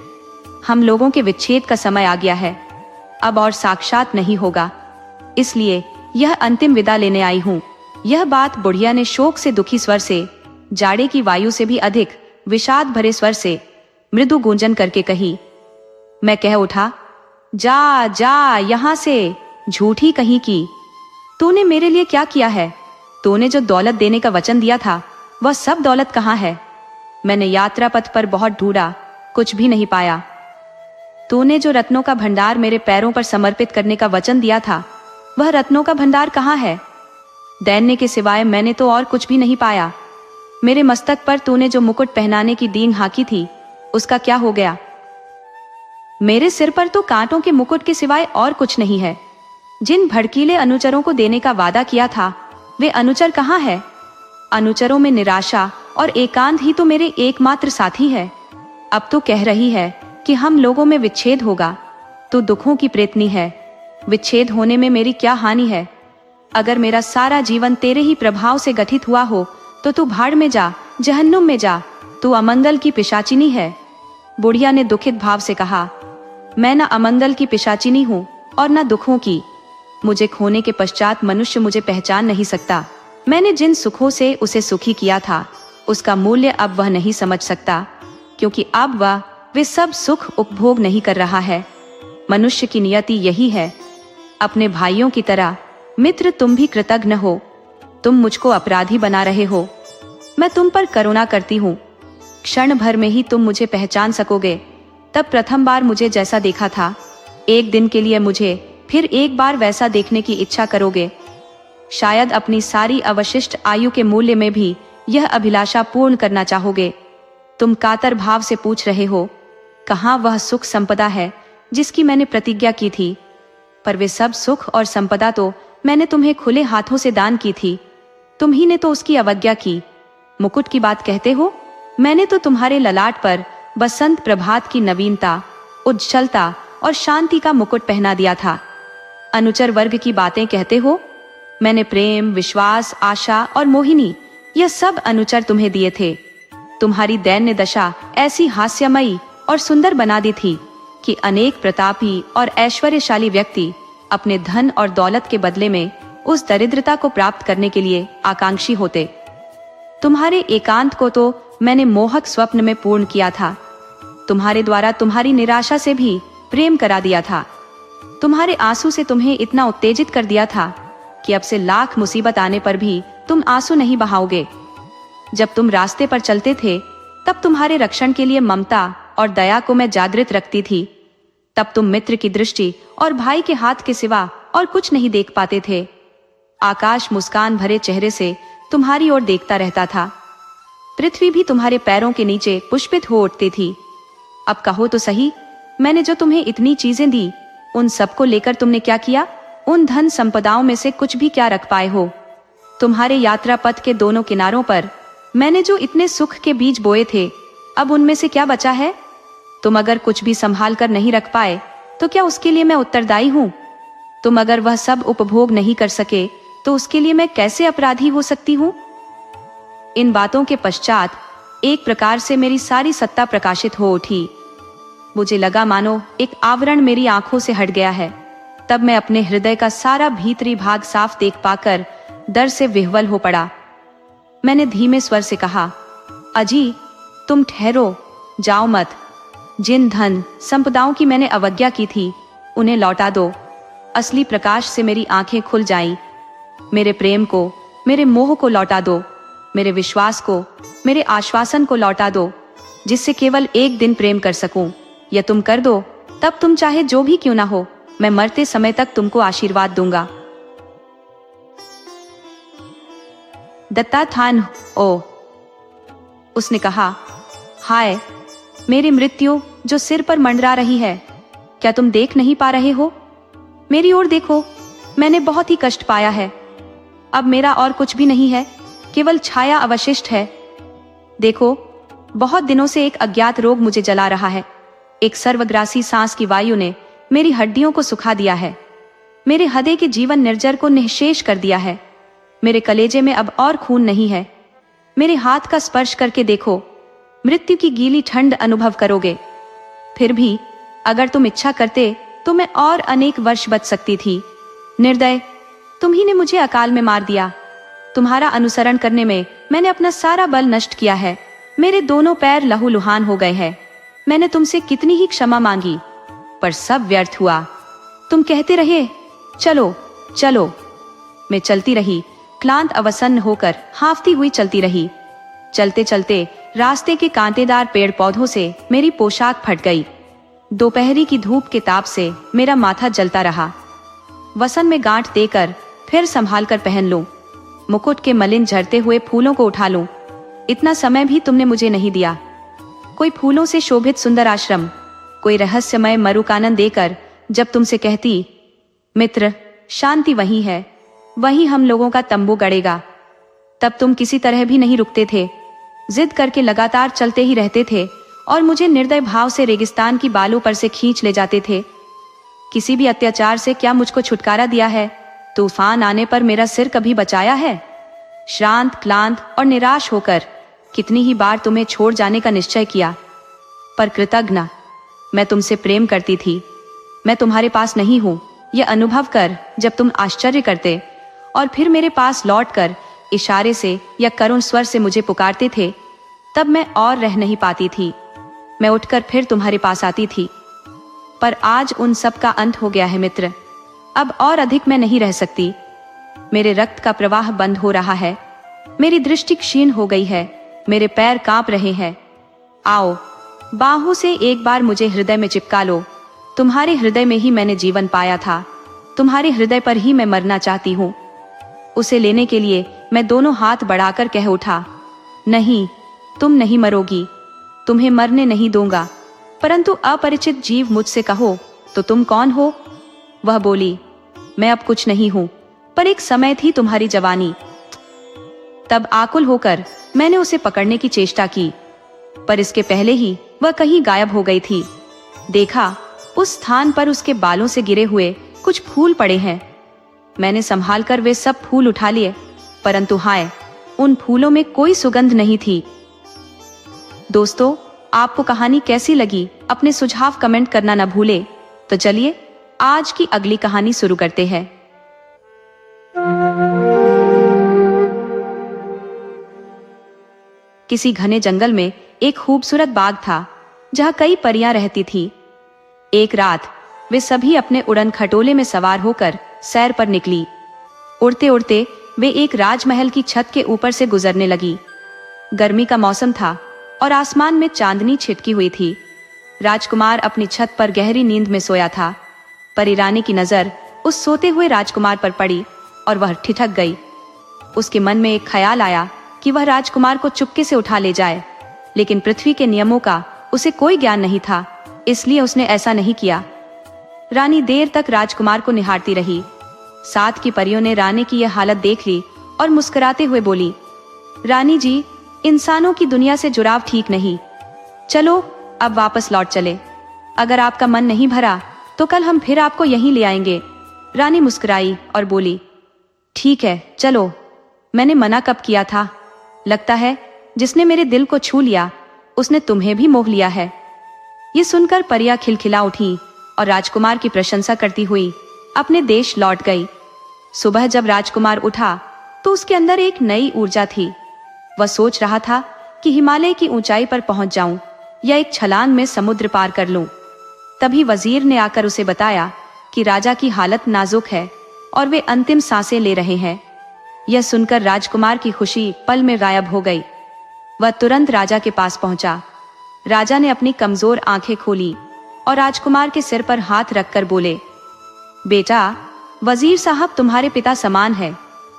हम लोगों के विच्छेद का समय आ गया है। अब और साक्षात नहीं होगा, इसलिए यह अंतिम विदा लेने आई हूँ। यह बात बुढ़िया ने शोक से दुखी स्वर से, जाड़े की वायु से भी अधिक विषाद भरे स्वर से मृदु गूंजन करके कही। मैं कह उठा, जा जा यहाँ से, झूठी कहीं की। तूने मेरे लिए क्या किया है? तूने जो दौलत देने का वचन दिया था, वह सब दौलत कहाँ है? मैंने यात्रा पथ पर बहुत ढूंढा, कुछ भी नहीं पाया। तूने जो रत्नों का भंडार मेरे पैरों पर समर्पित करने का वचन दिया था, वह रत्नों का भंडार कहाँ है? दैन्य के सिवाय मैंने तो और कुछ भी नहीं पाया। मेरे मस्तक पर तूने जो मुकुट पहनाने की दीन हाकी थी, उसका क्या हो गया? मेरे सिर पर तो कांटों के मुकुट के सिवाय और कुछ नहीं है। जिन भड़कीले अनुचरों को देने का वादा किया था, वे अनुचर कहाँ है? अनुचरों में निराशा और एकांत ही तो मेरे एकमात्र साथी है। अब तो कह रही है कि हम लोगों में विच्छेद होगा। तू दुखों की प्रेतनी है। विच्छेद होने में मेरी क्या हानि है? अगर मेरा सारा जीवन तेरे ही प्रभाव से गठित हुआ हो, तो तू भाड़ में जा, जहन्नुम में जा। तू अमंगल की पिशाचिनी है। बुढ़िया ने दुखित भाव से कहा, मैं न अमंगल की पिशाचिनी हूँ और न दुखों की। मुझे खोने के पश्चात मनुष्य मुझे पहचान नहीं सकता। मैंने जिन सुखों से उसे सुखी किया था, उसका मूल्य अब वह नहीं समझ सकता, क्योंकि अब वह वे सब सुख उपभोग नहीं कर रहा है। मनुष्य की नियति यही है। अपने भाइयों की तरह मित्र तुम भी कृतज्ञ हो। तुम मुझको अपराधी बना रहे हो। मैं तुम पर करुणा करती हूँ। क्षण भर में ही तुम मुझे पहचान सकोगे। तब प्रथम बार मुझे जैसा देखा था, एक दिन के लिए मुझे फिर एक बार वैसा देखने की इच्छा करोगे। शायद अपनी सारी अवशिष्ट आयु के मूल्य में भी यह अभिलाषा पूर्ण करना चाहोगे। तुम कातर भाव से पूछ रहे हो, कहाँ वह सुख संपदा है जिसकी मैंने प्रतिज्ञा की थी? पर वे सब सुख और संपदा तो मैंने तुम्हें खुले हाथों से दान की थी, तुम ही ने तो उसकी अवज्ञा की। मुकुट की बात कहते हो? मैंने तो तुम्हारे ललाट पर बसंत प्रभात की नवीनता, उज्ज्वलता और शांति का मुकुट पहना दिया था। अनुचर वर्ग की बातें कहते हो? मैंने प्रेम, विश्वास, आशा और मोहिनी, यह सब अनुचर तुम्हें दिए थे। तुम्हारी दैन्य दशा ऐसी हास्यमयी और सुंदर बना दी थी कि अनेक प्रतापी और ऐश्वर्यशाली व्यक्ति अपने धन और दौलत के बदले में उस दरिद्रता को प्राप्त करने के लिए आकांक्षी होते। तुम्हारे एकांत को तो मैंने मोहक स्वप्न में पूर्ण किया था। तुम्हारे द्वारा तुम्हारी निराशा से भी प्रेम करा दिया था। तुम्हारे आंसू से तुम्हें इतना उत्तेजित कर दिया था कि अब से लाख मुसीबत आने पर भी तुम आंसू नहीं बहाओगे। जब तुम रास्ते पर चलते थे तब तुम्हारे रक्षण के लिए ममता और दया को मैं जागृत रखती थी। तब तुम मित्र की दृष्टि और भाई के हाथ के सिवा और कुछ नहीं देख पाते थे। आकाश मुस्कान भरे चेहरे से तुम्हारी ओर देखता रहता था। पृथ्वी भी तुम्हारे पैरों के नीचे पुष्पित हो उठती थी। अब कहो तो सही, मैंने जो तुम्हें इतनी चीजें दी, उन सबको लेकर तुमने क्या किया? उन धन संपदाओं में से कुछ भी क्या रख पाए हो? तुम्हारे यात्रा पथ के दोनों किनारों पर मैंने जो इतने सुख के बीज बोए थे, अब उनमें से क्या बचा है? तुम अगर कुछ भी संभाल कर नहीं रख पाए तो क्या उसके लिए मैं उत्तरदायी हूं? तुम अगर वह सब उपभोग नहीं कर सके तो उसके लिए मैं कैसे अपराधी हो सकती हूं? इन बातों के पश्चात एक प्रकार से मेरी सारी सत्ता प्रकाशित हो उठी। मुझे लगा मानो एक आवरण मेरी आंखों से हट गया है। तब मैं अपने हृदय का सारा भीतरी भाग साफ देख पाकर डर से विह्वल हो पड़ा। मैंने धीमे स्वर से कहा, अजी, तुम ठहरो, जाओ मत। जिन धन संपदाओं की मैंने अवज्ञा की थी, उन्हें लौटा दो। असली प्रकाश से मेरी आंखें खुल जाईं। मेरे प्रेम को, मेरे मोह को लौटा दो। मेरे विश्वास को, मेरे आश्वासन को लौटा दो, जिससे केवल एक दिन प्रेम कर सकूं। यह तुम कर दो, तब तुम चाहे जो भी क्यों ना हो, मैं मरते समय तक तुमको आशीर्वाद दूंगा। दत्ताथान ओ, उसने कहा, हाय, मेरी मृत्यु जो सिर पर मंडरा रही है, क्या तुम देख नहीं पा रहे हो? मेरी ओर देखो, मैंने बहुत ही कष्ट पाया है। अब मेरा और कुछ भी नहीं है, केवल छाया अवशिष्ट है। देखो, बहुत दिनों से एक अज्ञात रोग मुझे जला रहा है। एक सर्वग्रासी सांस की वायु ने मेरी हड्डियों को सुखा दिया है। मेरे हृदय के जीवन निर्जर को निःशेष कर दिया है। मेरे कलेजे में अब और खून नहीं है। मेरे हाथ का स्पर्श करके देखो, मृत्यु की गीली ठंड अनुभव करोगे। फिर भी अगर तुम इच्छा करते तो मैं और अनेक वर्ष बच सकती थी। निर्दय, तुम ही ने मुझे अकाल में मार दिया। तुम्हारा अनुसरण करने में मैंने अपना सारा बल नष्ट किया है। मेरे दोनों पैर लहूलुहान हो गए हैं। मैंने तुमसे कितनी ही क्षमा मांगी, पर सब व्यर्थ हुआ। तुम कहते रहे, चलो चलो। मैं चलती रही, क्लांत अवसन्न होकर हांफती हुई चलती रही। चलते चलते रास्ते के कांटेदार पेड़ पौधों से मेरी पोशाक फट गई। दोपहरी की धूप के ताप से मेरा माथा जलता रहा। वसन में गांठ देकर फिर संभाल कर पहन लूं, मुकुट के मलिन झरते हुए फूलों को उठा लूं। इतना समय भी तुमने मुझे नहीं दिया। कोई फूलों से शोभित सुंदर आश्रम, कोई रहस्यमय मरुकानन देकर जब तुमसे कहती, मित्र, शांति वही है, वही हम लोगों का तंबू गड़ेगा, तब तुम किसी तरह भी नहीं रुकते थे। जिद करके लगातार चलते ही रहते थे और मुझे निर्दय भाव से रेगिस्तान की बालों पर से खींच ले जाते थे। किसी भी अत्याचार से क्या मुझको छुटकारा दिया है? तूफान आने पर मेरा सिर कभी बचाया है? श्रांत, क्लांत और निराश होकर कितनी ही बार तुम्हें छोड़ जाने का निश्चय किया, पर कृतज्ञ मैं तुमसे प्रेम करती थी। मैं तुम्हारे पास नहीं हूं, यह अनुभव कर जब तुम आश्चर्य करते और फिर मेरे पास लौटकर इशारे से या करुण स्वर से मुझे पुकारते थे, तब मैं और रह नहीं पाती थी। मैं उठकर फिर तुम्हारे पास आती थी। पर आज उन सब का अंत हो गया है मित्र। अब और अधिक मैं नहीं रह सकती। मेरे रक्त का प्रवाह बंद हो रहा है। मेरी दृष्टि क्षीण हो गई है। मेरे पैर कांप रहे हैं। आओ, बाहों से एक बार मुझे हृदय में चिपका लो। तुम्हारे हृदय में ही मैंने जीवन पाया था। तुम्हारे हृदय पर ही मैं मरना चाहती हूँ। उसे लेने के लिए मैं दोनों हाथ बढ़ाकर कह उठा, नहीं, तुम नहीं मरोगी, तुम्हें मरने नहीं दूंगा, परंतु अपरिचित जीव मुझसे कहो तो तुम कौन हो? वह बोली, मैं अब कुछ नहीं हूं, पर एक समय थी तुम्हारी जवानी। तब आकुल होकर मैंने उसे पकड़ने की चेष्टा की, पर इसके पहले ही वह कहीं गायब हो गई थी। देखा, उस स्थान पर उसके बालों से गिरे हुए कुछ फूल पड़े हैं। मैंने संभाल कर वे सब फूल उठा लिए, परंतु हाय, उन फूलों में कोई सुगंध नहीं थी। दोस्तों, आपको कहानी कैसी लगी? अपने सुझाव कमेंट करना न भूले। तो चलिए आज की अगली कहानी शुरू करते हैं। किसी घने जंगल में एक खूबसूरत बाग था, जहां कई परियां रहती थी। एक रात वे सभी अपने उड़न खटोले में सवार होकर सैर पर निकली। उड़ते उड़ते वे एक राजमहल की छत के ऊपर से गुजरने लगी। गर्मी का मौसम था और आसमान में चांदनी छिटकी हुई थी। राजकुमार अपनी छत पर गहरी नींद में सोया था। परी रानी की नजर उस सोते हुए राजकुमार पर पड़ी और वह ठिठक गई। उसके मन में एक ख्याल आया कि वह राजकुमार को चुपके से उठा ले जाए, लेकिन पृथ्वी के नियमों का उसे कोई ज्ञान नहीं था, इसलिए उसने ऐसा नहीं किया। रानी देर तक राजकुमार को निहारती रही। साथ की परियों ने रानी की यह हालत देख ली और मुस्कुराते हुए बोली, रानी जी, इंसानों की दुनिया से जुड़ाव ठीक नहीं, चलो अब वापस लौट चले। अगर आपका मन नहीं भरा तो कल हम फिर आपको यहीं ले आएंगे। रानी मुस्कुराई और बोली, ठीक है, चलो, मैंने मना कब किया था? लगता है जिसने मेरे दिल को छू लिया उसने तुम्हें भी मोह लिया है। ये सुनकर परियां खिलखिला उठी और राजकुमार की प्रशंसा करती हुई अपने देश लौट गई। सुबह जब राजकुमार उठा तो उसके अंदर एक नई ऊर्जा थी। वह सोच रहा था कि हिमालय की ऊंचाई पर पहुंच जाऊं या एक छलांग में समुद्र पार कर लूं। तभी वजीर ने आकर उसे बताया कि राजा की हालत नाजुक है और वे अंतिम सांसें ले रहे हैं। यह सुनकर राजकुमार की खुशी पल में गायब हो गई। वह तुरंत राजा के पास पहुंचा। राजा ने अपनी कमजोर आंखें खोली और राजकुमार के सिर पर हाथ रखकर बोले, बेटा, वजीर साहब तुम्हारे पिता समान है,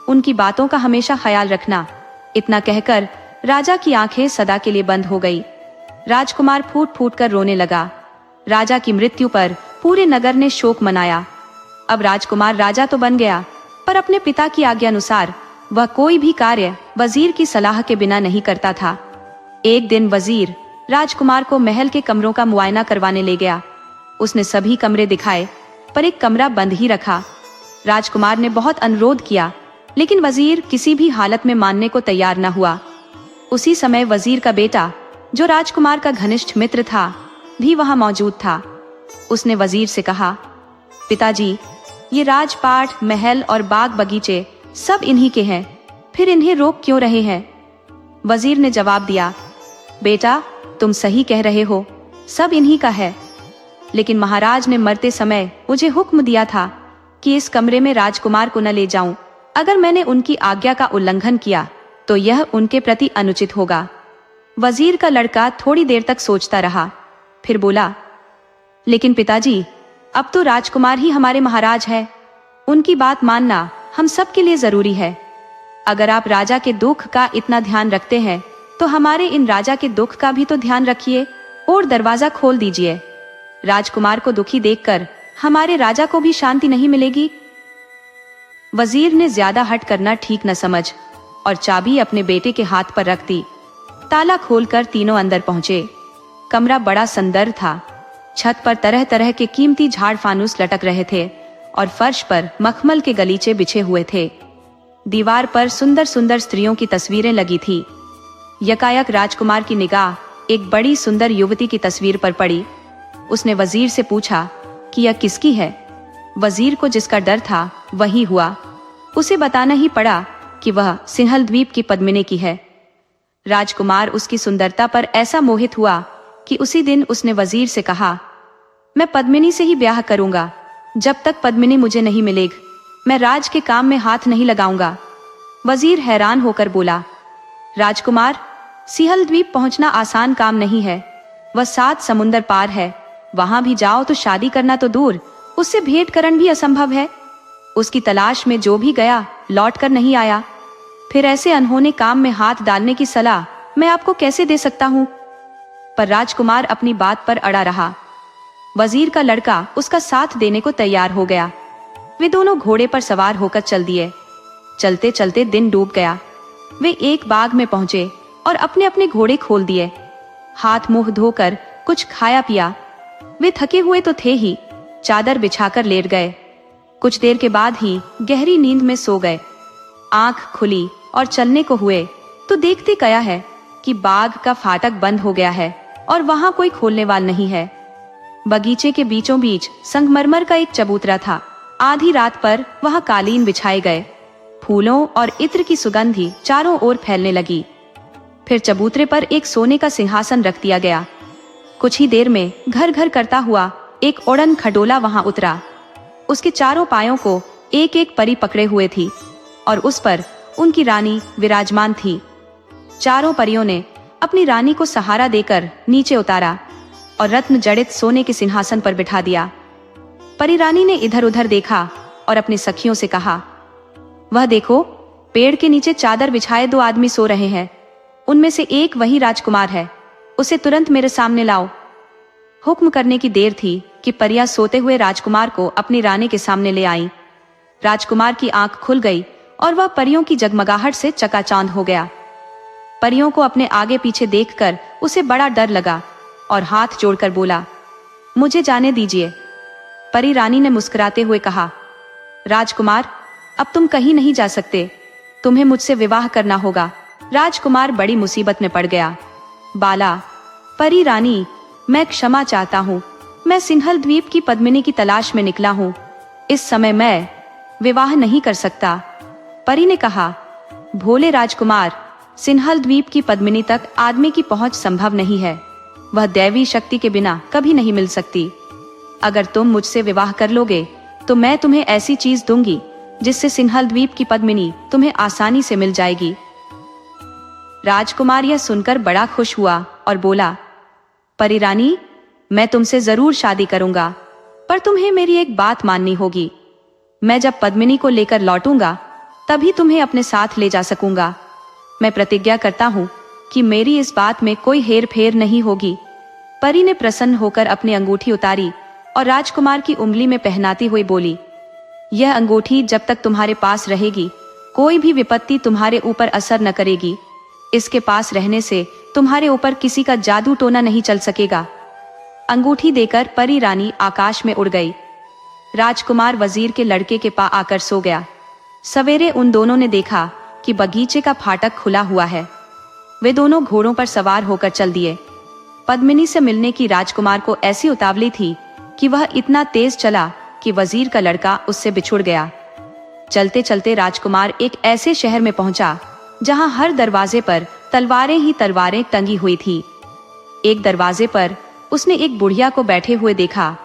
उनकी बातों का हमेशा ख्याल रखना। इतना कहकर राजा की आंखें सदा के लिए बंद हो गई। राजकुमार फूट फूट कर रोने लगा। राजा की मृत्यु पर पूरे नगर ने शोक मनाया। अब राजकुमार राजा तो बन गया, पर अपने पिता की आज्ञा अनुसार वह कोई भी कार्य वजीर की सलाह के बिना नहीं करता था। एक दिन वजीर राजकुमार को महल के कमरों का मुआयना करवाने ले गया। उसने सभी कमरे दिखाए, पर एक कमरा बंद ही रखा। राजकुमार ने बहुत अनुरोध किया, लेकिन वजीर किसी भी हालत में मानने को तैयार न हुआ। उसी समय वजीर का बेटा, जो राजकुमार का घनिष्ठ मित्र था, भी वहां मौजूद था। उसने वजीर से कहा, पिताजी, ये राजपाट, महल और बाग बगीचे सब इन्हीं के हैं, फिर इन्हें रोक क्यों रहे हैं? वजीर ने जवाब दिया, बेटा, तुम सही कह रहे हो, सब इन्हीं का है, लेकिन महाराज ने मरते समय मुझे हुक्म दिया था कि इस कमरे में राजकुमार को न ले जाऊं। अगर मैंने उनकी आज्ञा का उल्लंघन किया तो यह उनके प्रति अनुचित होगा। वजीर का लड़का थोड़ी देर तक सोचता रहा, फिर बोला, लेकिन पिताजी, अब तो राजकुमार ही हमारे महाराज है, उनकी बात मानना हम सब के लिए जरूरी है। अगर आप राजा के दुख का इतना ध्यान रखते हैं तो हमारे इन राजा के दुख का भी तो ध्यान रखिए और दरवाजा खोल दीजिए। राजकुमार को दुखी देखकर हमारे राजा को भी शांति नहीं मिलेगी। वजीर ने ज्यादा हट करना ठीक न समझ और चाबी अपने बेटे के हाथ पर रख दी। ताला खोलकर तीनों अंदर पहुंचे। कमरा बड़ा सुंदर था। छत पर तरह तरह के कीमती झाड़ फानूस लटक रहे थे और फर्श पर मखमल के गलीचे बिछे हुए थे। दीवार पर सुंदर सुंदर स्त्रियों की तस्वीरें लगी थी। यकायक राजकुमार की निगाह एक बड़ी सुंदर युवती की तस्वीर पर पड़ी। उसने वजीर से पूछा कि यह किसकी है? वजीर को जिसका डर था वही हुआ। उसे बताना ही पड़ा कि वह सिंहल द्वीप की पद्मिनी की है। राजकुमार उसकी सुंदरता पर ऐसा मोहित हुआ कि उसी दिन उसने वजीर से कहा, मैं पद्मिनी से ही ब्याह करूंगा। जब तक पद्मिनी मुझे नहीं मिलेगी, मैं राज के काम में हाथ नहीं लगाऊंगा। वजीर हैरान होकर बोला, राजकुमार, सिंहल द्वीप पहुंचना आसान काम नहीं है। वह 7 समुंदर पार है। वहां भी जाओ तो शादी करना तो दूर, उससे भेंट करना भी असंभव है। उसकी तलाश में जो भी गया लौट कर नहीं आया, फिर ऐसे अनहोने काम में हाथ डालने की सलाह मैं आपको कैसे दे सकता हूँ। पर राजकुमार अपनी बात पर अड़ा रहा। वजीर का लड़का उसका साथ देने को तैयार हो गया। वे दोनों घोड़े पर सवार होकर चल दिए। चलते चलते दिन डूब गया। वे एक बाग में पहुंचे और अपने अपने घोड़े खोल दिए। हाथ मुंह धोकर कुछ खाया पिया। वे थके हुए तो थे ही, चादर बिछाकर लेट गए। कुछ देर के बाद ही गहरी नींद में सो गए। आंख खुली और चलने को हुए तो देखते क्या है कि बाग का फाटक बंद हो गया है और वहां कोई खोलने वाला नहीं है। बगीचे के बीचों बीच संगमरमर का एक चबूतरा था। आधी रात पर वहां कालीन बिछाए गए। फूलों और इत्र की सुगंधी चारों ओर फैलने लगी। फिर चबूतरे पर एक सोने का सिंहासन रख दिया गया। कुछ ही देर में घर घर करता हुआ एक ओड़न खडोला वहां उतरा। उसके चारों पायों को एक एक परी पकड़े हुए थी और उस पर उनकी रानी विराजमान थी। चारों परियों ने अपनी रानी को सहारा देकर नीचे उतारा और रत्न जड़ित सोने के सिंहासन पर बिठा दिया। परी रानी ने इधर उधर देखा और अपनी सखियों से कहा, वह देखो, पेड़ के नीचे चादर बिछाए दो आदमी सो रहे हैं। उनमें से एक वही राजकुमार है। उसे तुरंत मेरे सामने लाओ। हुक्म करने की देर थी कि परियां सोते हुए राजकुमार को अपनी रानी के सामने ले आईं। राजकुमार की आंख खुल गई और वह परियों की जगमगाहट से चकाचौंध हो गया। परियों को अपने आगे पीछे देखकर उसे बड़ा डर लगा और हाथ जोड़कर बोला, मुझे जाने दीजिए। परी रानी ने मुस्कुराते हुए कहा, राजकुमार, अब तुम कहीं नहीं जा सकते। तुम्हें मुझसे विवाह करना होगा। राजकुमार बड़ी मुसीबत में पड़ गया। बाला, परी रानी, मैं क्षमा चाहता हूँ। मैं सिंहल द्वीप की पद्मिनी की तलाश में निकला हूँ। इस समय मैं विवाह नहीं कर सकता। परी ने कहा, भोले राजकुमार, सिंहल द्वीप की पद्मिनी तक आदमी की पहुंच संभव नहीं है। वह दैवी शक्ति के बिना कभी नहीं मिल सकती। अगर तुम मुझसे विवाह कर लोगे तो मैं तुम्हें ऐसी चीज दूंगी जिससे सिंहल द्वीप की पद्मिनी तुम्हें आसानी से मिल जाएगी। राजकुमार यह सुनकर बड़ा खुश हुआ और बोला, परी रानी, मैं तुमसे जरूर शादी करूंगा, पर तुम्हें मेरी एक बात माननी होगी। मैं जब पद्मिनी को लेकर लौटूंगा तभी तुम्हें अपने साथ ले जा सकूंगा। मैं प्रतिज्ञा करता हूँ कि मेरी इस बात में कोई हेर फेर नहीं होगी। परी ने प्रसन्न होकर अपनी अंगूठी उतारी और राजकुमार की उंगली में पहनाती हुई बोली, यह अंगूठी जब तक तुम्हारे पास रहेगी कोई भी विपत्ति तुम्हारे ऊपर असर न करेगी। इसके पास रहने से तुम्हारे ऊपर किसी का जादू टोना नहीं चल सकेगा। अंगूठी देकर परी रानी आकाश में उड़ गई। राजकुमार वजीर के लड़के के पास आकर सो गया। सवेरे उन दोनों ने देखा कि बगीचे का फाटक खुला हुआ है। वे दोनों घोड़ों पर सवार होकर चल दिए। पद्मिनी से मिलने की राजकुमार को ऐसी उतावली थी कि वह इतना तेज चला कि वजीर का लड़का उससे बिछुड़ गया। चलते चलते राजकुमार एक ऐसे शहर में पहुंचा जहां हर दरवाजे पर तलवारें ही तलवारें टंगी हुई थी। एक दरवाजे पर उसने एक बुढ़िया को बैठे हुए देखा।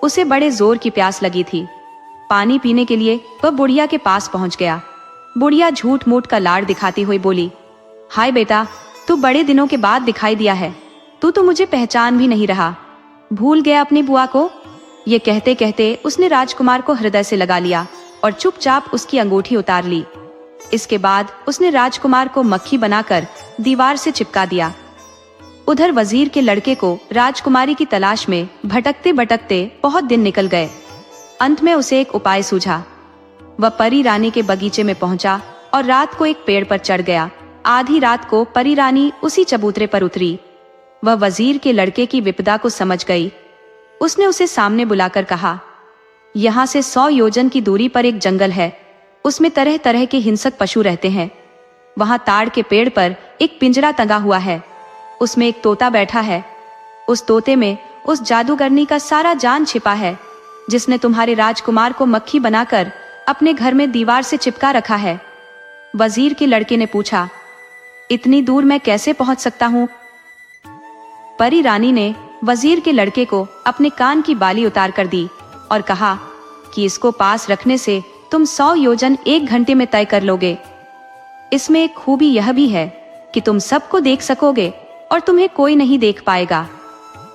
उसे बड़े जोर की प्यास लगी थी। पानी पीने के लिए वह बुढ़िया के पास पहुंच गया। बुढ़िया झूठ मूठ का लाड़ दिखाती हुई बोली, हाय बेटा, तू बड़े दिनों के बाद दिखाई दिया है। तू तो मुझे पहचान भी नहीं रहा। भूल गया अपनी बुआ को। ये कहते कहते उसने राजकुमार को हृदय से लगा लिया और चुपचाप उसकी अंगूठी उतार ली। इसके बाद उसने राजकुमार को मक्खी बनाकर दीवार से चिपका दिया। उधर वजीर के लड़के को राजकुमारी की तलाश में भटकते भटकते बहुत दिन निकल गए। अंत में उसे एक उपाय सूझा। वह परी रानी के बगीचे में पहुंचा और रात को एक पेड़ पर चढ़ गया। आधी रात को परी रानी उसी चबूतरे पर उतरी। वह वजीर के लड़के की विपदा को समझ गई। उसने उसे सामने बुलाकर कहा, यहाँ से 100 योजन की दूरी पर एक जंगल है। उसमें तरह तरह के हिंसक पशु रहते हैं। वहां ताड़ के पेड़ पर एक पिंजरा टंगा हुआ है। उसमें एक तोता बैठा है। उस तोते में उस जादूगरनी का सारा जान छिपा है जिसने तुम्हारे राजकुमार को मक्खी बनाकर अपने घर में दीवार से चिपका रखा है। वजीर के लड़के ने पूछा, इतनी दूर मैं कैसे पहुंच सकता हूं? परी रानी ने वजीर के लड़के को अपने कान की बाली उतार कर दी और कहा कि इसको पास रखने से तुम 100 योजन 1 घंटे में तय कर लोगे। इसमें एक खूबी यह भी है कि तुम सबको देख सकोगे और तुम्हें कोई नहीं देख पाएगा।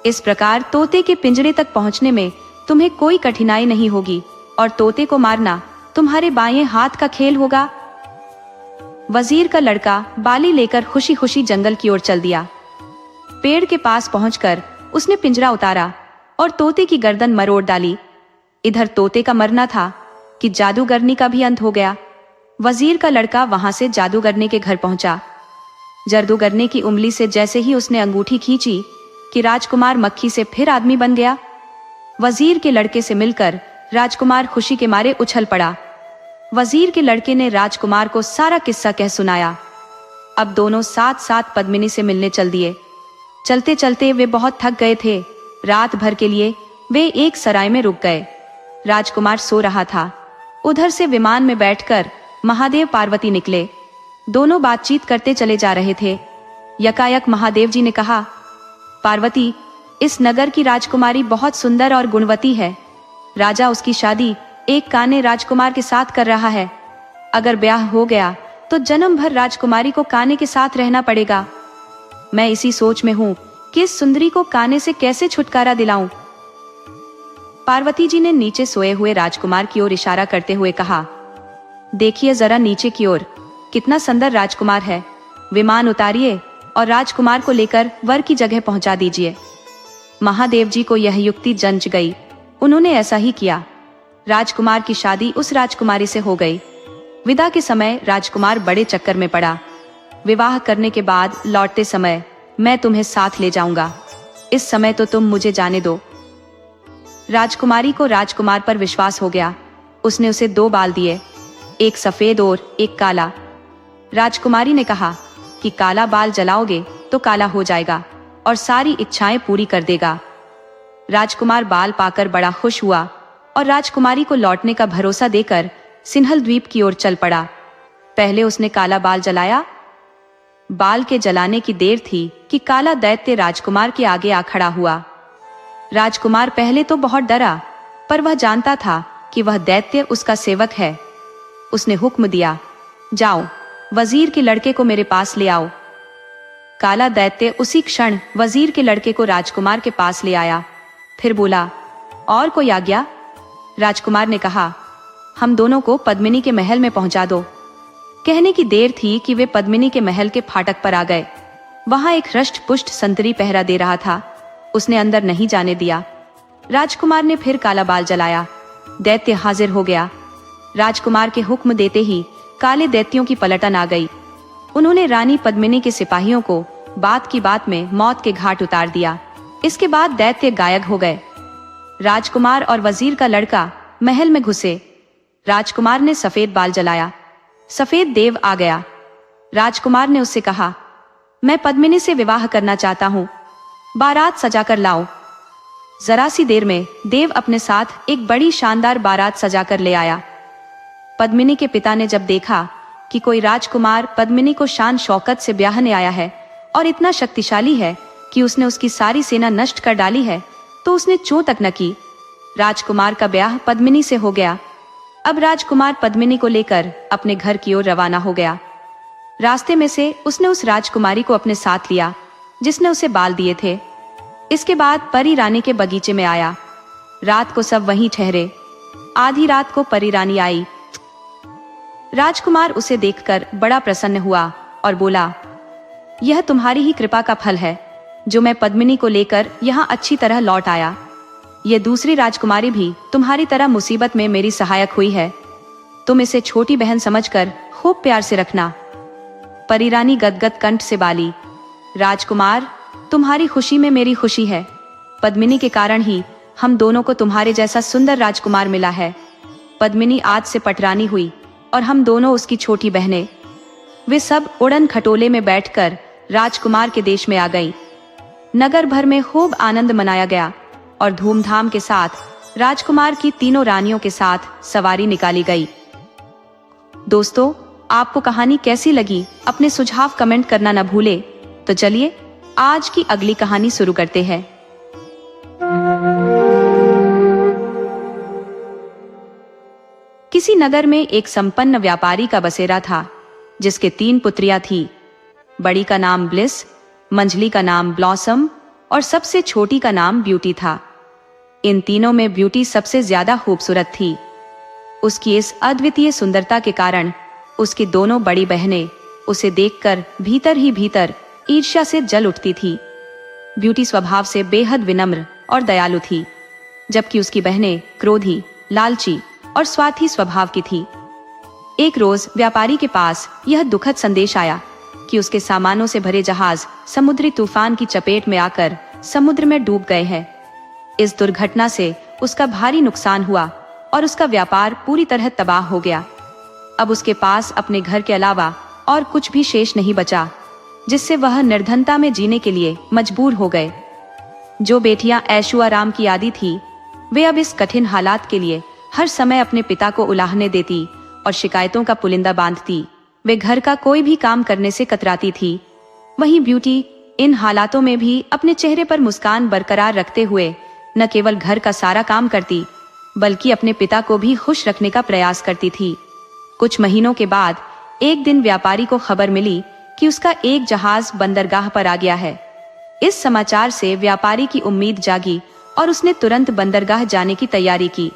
इस प्रकार तोते के पिंजरे तक पहुंचने में तुम्हें कोई कठिनाई नहीं होगी और तोते को मारना तुम्हारे बाएं हाथ का खेल होगा। वजीर का लड़का बाली लेकर खुशी खुशी जंगल की ओर चल दिया। पेड़ के पास पहुंचकर उसने पिंजरा उतारा और तोते की गर्दन मरोड़ डाली। इधर तोते का मरना था कि जादूगरनी का भी अंत हो गया। वजीर का लड़का वहां से जादूगरनी के घर पहुंचा। जादूगरनी की उंगली से जैसे ही उसने अंगूठी खींची कि राजकुमार मक्खी से फिर आदमी बन गया। वजीर के लड़के से मिलकर राजकुमार खुशी के मारे उछल पड़ा। वजीर के लड़के ने राजकुमार को सारा किस्सा कह सुनाया। अब दोनों साथ साथ पद्मिनी से मिलने चल दिए। चलते चलते वे बहुत थक गए थे। रात भर के लिए वे एक सराय में रुक गए। राजकुमार सो रहा था। उधर से विमान में बैठकर महादेव पार्वती निकले। दोनों बातचीत करते चले जा रहे थे। यकायक महादेव जी ने कहा, पार्वती, इस नगर की राजकुमारी बहुत सुंदर और गुणवती है। राजा उसकी शादी एक काने राजकुमार के साथ कर रहा है। अगर ब्याह हो गया तो जन्म भर राजकुमारी को काने के साथ रहना पड़ेगा। मैं इसी सोच में हूँ कि इस सुंदरी को काने से कैसे छुटकारा दिलाऊं। पार्वती जी ने नीचे सोए हुए राजकुमार की ओर इशारा करते हुए कहा, देखिए जरा नीचे की ओर, कितना सुंदर राजकुमार है। विमान उतारिए और राजकुमार को लेकर वर की जगह पहुंचा दीजिए। महादेव जी को यह युक्ति जंच गई। उन्होंने ऐसा ही किया। राजकुमार की शादी उस राजकुमारी से हो गई। विदा के समय राजकुमार बड़े चक्कर में पड़ा। विवाह करने के बाद लौटते समय मैं तुम्हें साथ ले जाऊंगा। इस समय तो तुम मुझे जाने दो। राजकुमारी को राजकुमार पर विश्वास हो गया। उसने उसे 2 बाल दिए, एक सफेद और एक काला। राजकुमारी ने कहा कि काला बाल जलाओगे तो काला हो जाएगा और सारी इच्छाएं पूरी कर देगा। राजकुमार बाल पाकर बड़ा खुश हुआ और राजकुमारी को लौटने का भरोसा देकर सिन्हल द्वीप की ओर चल पड़ा। पहले उसने काला बाल जलाया। बाल के जलाने की देर थी कि काला दैत्य राजकुमार के आगे आ खड़ा हुआ। राजकुमार पहले तो बहुत डरा, पर वह जानता था कि वह दैत्य उसका सेवक है। उसने हुक्म दिया, जाओ, वजीर के लड़के को मेरे पास ले आओ। काला दैत्य उसी क्षण वजीर के लड़के को राजकुमार के पास ले आया। फिर बोला, और कोई आज्ञा? राजकुमार ने कहा, हम दोनों को पद्मिनी के महल में पहुंचा दो। कहने की देर थी कि वे पद्मिनी के महल के फाटक पर आ गए। वहां एक हृष्ट पुष्ट संतरी पहरा दे रहा था। उसने अंदर नहीं जाने दिया। राजकुमार ने फिर काला बाल जलाया। दैत्य हाजिर हो गया। राजकुमार के हुक्म देते ही काले दैत्यों की पलटन आ गई। उन्होंने रानी पद्मिनी के सिपाहियों को बात की बात में मौत के घाट उतार दिया। इसके बाद दैत्य गायब हो गए। राजकुमार और वजीर का लड़का महल में घुसे। राजकुमार ने सफेद बाल जलाया। सफेद देव आ गया। राजकुमार ने उससे कहा, मैं पद्मिनी से विवाह करना चाहता हूँ, बारात सजाकर लाओ। जरा सी देर में देव अपने साथ एक बड़ी शानदार बारात सजाकर ले आया। पद्मिनी के पिता ने जब देखा कि कोई राजकुमार पद्मिनी को शान शौकत से ब्याहने आया है और इतना शक्तिशाली है कि उसने उसकी सारी सेना नष्ट कर डाली है, तो उसने चूं तक न की। राजकुमार का ब्याह पद्मिनी से हो गया। अब राजकुमार पद्मिनी को लेकर अपने घर की ओर रवाना हो गया। रास्ते में से उसने उस राजकुमारी को अपने साथ लिया जिसने उसे बाल दिए थे। इसके बाद परी रानी के बगीचे में आया। रात को सब वहीं ठहरे। आधी रात को परी रानी आई। राजकुमार उसे देखकर बड़ा प्रसन्न हुआ और बोला, यह तुम्हारी ही कृपा का फल है जो मैं पद्मिनी को लेकर यहाँ अच्छी तरह लौट आया। यह दूसरी राजकुमारी भी तुम्हारी तरह मुसीबत में मेरी सहायक हुई है। तुम इसे छोटी बहन समझकर खूब प्यार से रखना। परी रानी गदगद कंठ से बाली, राजकुमार, तुम्हारी खुशी में मेरी खुशी है। पद्मिनी के कारण ही हम दोनों को तुम्हारे जैसा सुंदर राजकुमार मिला है। पद्मिनी आज से पटरानी हुई और हम दोनों उसकी छोटी बहनें। वे सब उड़न खटोले में बैठकर राजकुमार के देश में आ गईं। नगर भर में खूब आनंद मनाया गया और धूमधाम के साथ राजकुमार की तीनों रानियों के साथ सवारी निकाली गई। दोस्तों, आपको कहानी कैसी लगी अपने सुझाव कमेंट करना न भूले। तो चलिए आज की अगली कहानी शुरू करते हैं। किसी नगर में एक संपन्न व्यापारी का बसेरा था जिसके 3 पुत्रियां थी। बड़ी का नाम ब्लिस, मंझली का नाम ब्लॉसम और सबसे छोटी का नाम ब्यूटी था। इन तीनों में ब्यूटी सबसे ज्यादा खूबसूरत थी। उसकी इस अद्वितीय सुंदरता के कारण उसकी दोनों बड़ी बहनें उसे देखकर भीतर ही भीतर ईर्ष्या से जल उठती थी। ब्यूटी स्वभाव से बेहद विनम्र और दयालु थी, जबकि उसकी बहनें क्रोधी, लालची और स्वार्थी स्वभाव की थी। एक रोज व्यापारी के पास यह दुखद संदेश आया कि उसके सामानों से भरे जहाज समुद्री तूफान की चपेट में आकर समुद्र में डूब गए हैं। इस दुर्घटना से उसका भारी नुकसान हुआ और उसका व्यापार पूरी तरह तबाह हो गया। अब उसके पास अपने घर के अलावा और कुछ भी शेष नहीं बचा, जिससे वह निर्धनता में जीने के लिए मजबूर हो गए। जो बेटियां ऐशो आराम की आदी थी, वे अब इस कठिन हालात के लिए हर समय अपने पिता को उलाहने देती और शिकायतों का पुलिंदा बांधती। वे घर का कोई भी काम करने से कतराती थी। वहीं ब्यूटी इन हालातों में भी अपने चेहरे पर मुस्कान बरकरार रखते हुए न केवल घर का सारा काम करती, बल्कि अपने पिता को भी खुश रखने का प्रयास करती थी। कुछ महीनों के बाद एक दिन व्यापारी को खबर मिली कि उसका एक जहाज बंदरगाह पर आ गया है। इस समाचार से व्यापारी की उम्मीद जागी और उसने तुरंत बंदरगाह जाने की तैयारी की।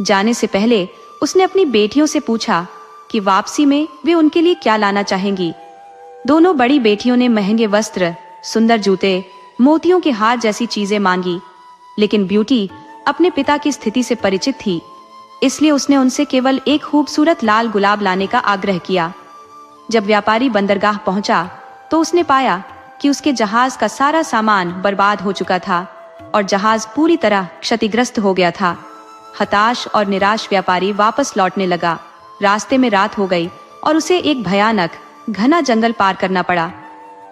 जाने से पहले उसने अपनी बेटियों से पूछा कि वापसी में वे उनके लिए क्या लाना चाहेंगी। दोनों बड़ी बेटियों ने महंगे वस्त्र, सुंदर जूते, मोतियों के हार जैसी चीजें मांगी, लेकिन ब्यूटी अपने पिता की स्थिति से परिचित थी, इसलिए उसने उनसे केवल एक खूबसूरत लाल गुलाब लाने का आग्रह किया। जब व्यापारी बंदरगाह पहुंचा तो उसने पाया कि उसके जहाज का सारा सामान बर्बाद हो चुका था और जहाज पूरी तरह क्षतिग्रस्त हो गया था। हताश और निराश व्यापारी वापस लौटने लगा। रास्ते में रात हो गई और उसे एक भयानक घना जंगल पार करना पड़ा।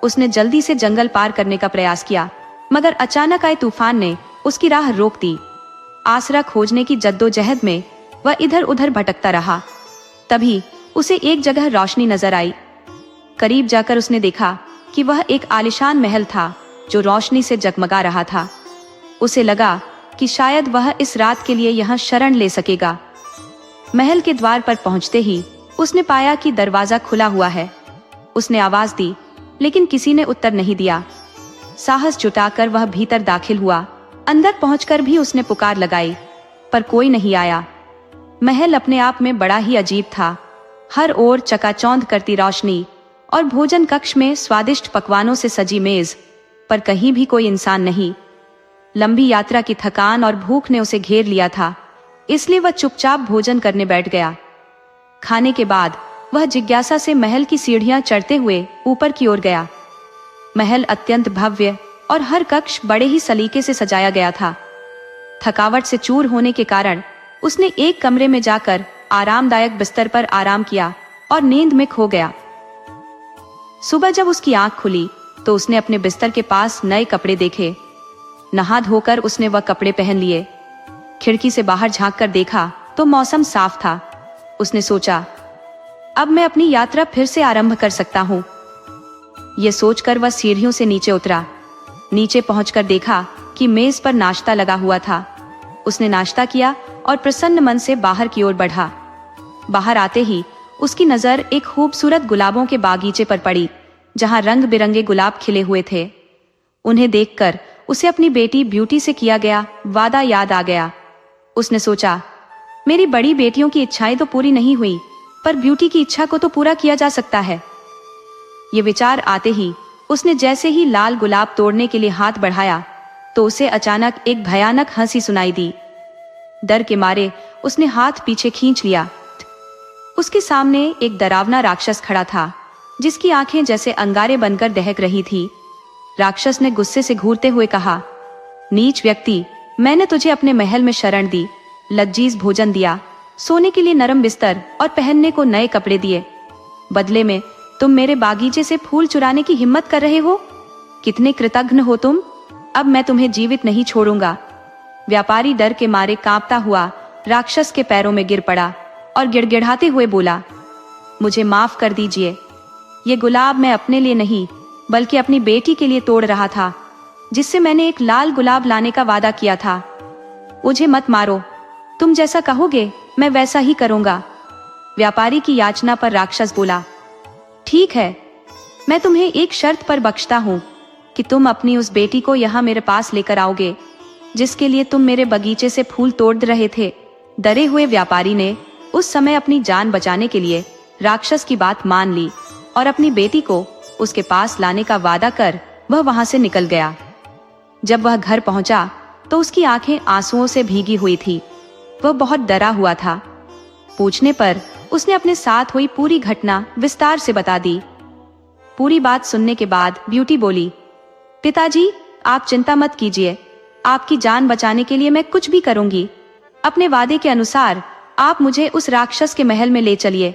उसने जल्दी से जंगल पार करने का प्रयास किया, मगर अचानक आए तूफान ने उसकी राह रोक दी। आसरा खोजने की जद्दोजहद में वह इधर उधर भटकता रहा। तभी उसे एक जगह रोशनी नजर आई। करीब जाकर उसने देखा कि वह एक आलीशान महल था जो रोशनी से जगमगा रहा था। उसे लगा कि शायद वह इस रात के लिए यहाँ शरण ले सकेगा। महल के द्वार पर पहुंचते ही उसने पाया कि दरवाजा खुला हुआ है। उसने आवाज दी, लेकिन किसी ने उत्तर नहीं दिया। साहस जुटाकर वह भीतर दाखिल हुआ। अंदर पहुंचकर भी उसने पुकार लगाई, पर कोई नहीं आया। महल अपने आप में बड़ा ही अजीब था। हर ओर चकाचौंध करती रोशनी और भोजन कक्ष में स्वादिष्ट पकवानों से सजी मेज, पर कहीं भी कोई इंसान नहीं। लंबी यात्रा की थकान और भूख ने उसे घेर लिया था, इसलिए वह चुपचाप भोजन करने बैठ गया। खाने के बाद वह जिज्ञासा से महल की सीढ़ियां चढ़ते हुए ऊपर की ओर गया। महल अत्यंत भव्य और हर कक्ष बड़े ही सलीके से सजाया गया था। थकावट से चूर होने के कारण उसने एक कमरे में जाकर आरामदायक बिस्तर पर आराम किया और नींद में खो गया। सुबह जब उसकी आंख खुली तो उसने अपने बिस्तर के पास नए कपड़े देखे। नहा धोकर उसने वह कपड़े पहन लिए। खिड़की से बाहर झांककर देखा तो मौसम साफ था। उसने सोचा, अब मैं अपनी यात्रा फिर से आरंभ कर सकता हूँ। यह सोचकर वह सीढ़ियों से नीचे उतरा। नीचे पहुंचकर देखा कि मेज पर नाश्ता लगा हुआ था। उसने नाश्ता किया और प्रसन्न मन से बाहर की ओर बढ़ा। बाहर आते ही उसकी नजर एक खूबसूरत गुलाबों के बागीचे पर पड़ी, जहां रंग बिरंगे गुलाब खिले हुए थे। उन्हें देखकर उसे अपनी बेटी ब्यूटी से किया गया वादा याद आ गया। उसने सोचा, मेरी बड़ी बेटियों की इच्छाएं तो पूरी नहीं हुई, पर ब्यूटी की इच्छा को तो पूरा किया जा सकता है। ये विचार आते ही उसने जैसे ही लाल गुलाब तोड़ने के लिए हाथ बढ़ाया तो उसे अचानक एक भयानक हंसी सुनाई दी। डर के मारे उसने हाथ पीछे खींच लिया। उसके सामने एक डरावना राक्षस खड़ा था, जिसकी आंखें जैसे अंगारे बनकर दहक रही थी। राक्षस ने गुस्से से घूरते हुए कहा, नीच व्यक्ति, मैंने तुझे अपने महल में शरण दी, लजीज भोजन दिया, सोने के लिए नरम बिस्तर और पहनने को नए कपड़े दिए। बदले में तुम मेरे बागीचे से फूल चुराने की हिम्मत कर रहे हो? कितने कृतघ्न हो तुम। अब मैं तुम्हें जीवित नहीं छोड़ूंगा। व्यापारी डर के मारे कांपता हुआ राक्षस के पैरों में गिर पड़ा और गिड़गिड़ाते हुए बोला, मुझे माफ कर दीजिए। ये गुलाब मैं अपने लिए नहीं बल्कि अपनी बेटी के लिए तोड़ रहा था, जिससे मैंने एक लाल गुलाब लाने का वादा किया था। मुझे मत मारो, तुम जैसा कहोगे मैं वैसा ही करूंगा। व्यापारी की याचना पर राक्षस बोला, ठीक है, मैं तुम्हें एक शर्त पर बख्शता हूँ कि तुम अपनी उस बेटी को यहाँ मेरे पास लेकर आओगे, जिसके लिए तुम मेरे बगीचे से फूल तोड़ रहे थे। डरे हुए व्यापारी ने उस समय अपनी जान बचाने के लिए राक्षस की बात मान ली और अपनी बेटी को उसके पास लाने का वादा कर वह वहां से निकल गया। जब वह घर पहुंचा तो उसकी आंखें आंसुओं से भीगी हुई थी। वह बहुत डरा हुआ था। पूछने पर उसने अपने साथ हुई पूरी घटना विस्तार से बता दी। पूरी बात सुनने के बाद ब्यूटी बोली, पिताजी आप चिंता मत कीजिए, आपकी जान बचाने के लिए मैं कुछ भी करूंगी। अपने वादे के अनुसार आप मुझे उस राक्षस के महल में ले चलिए।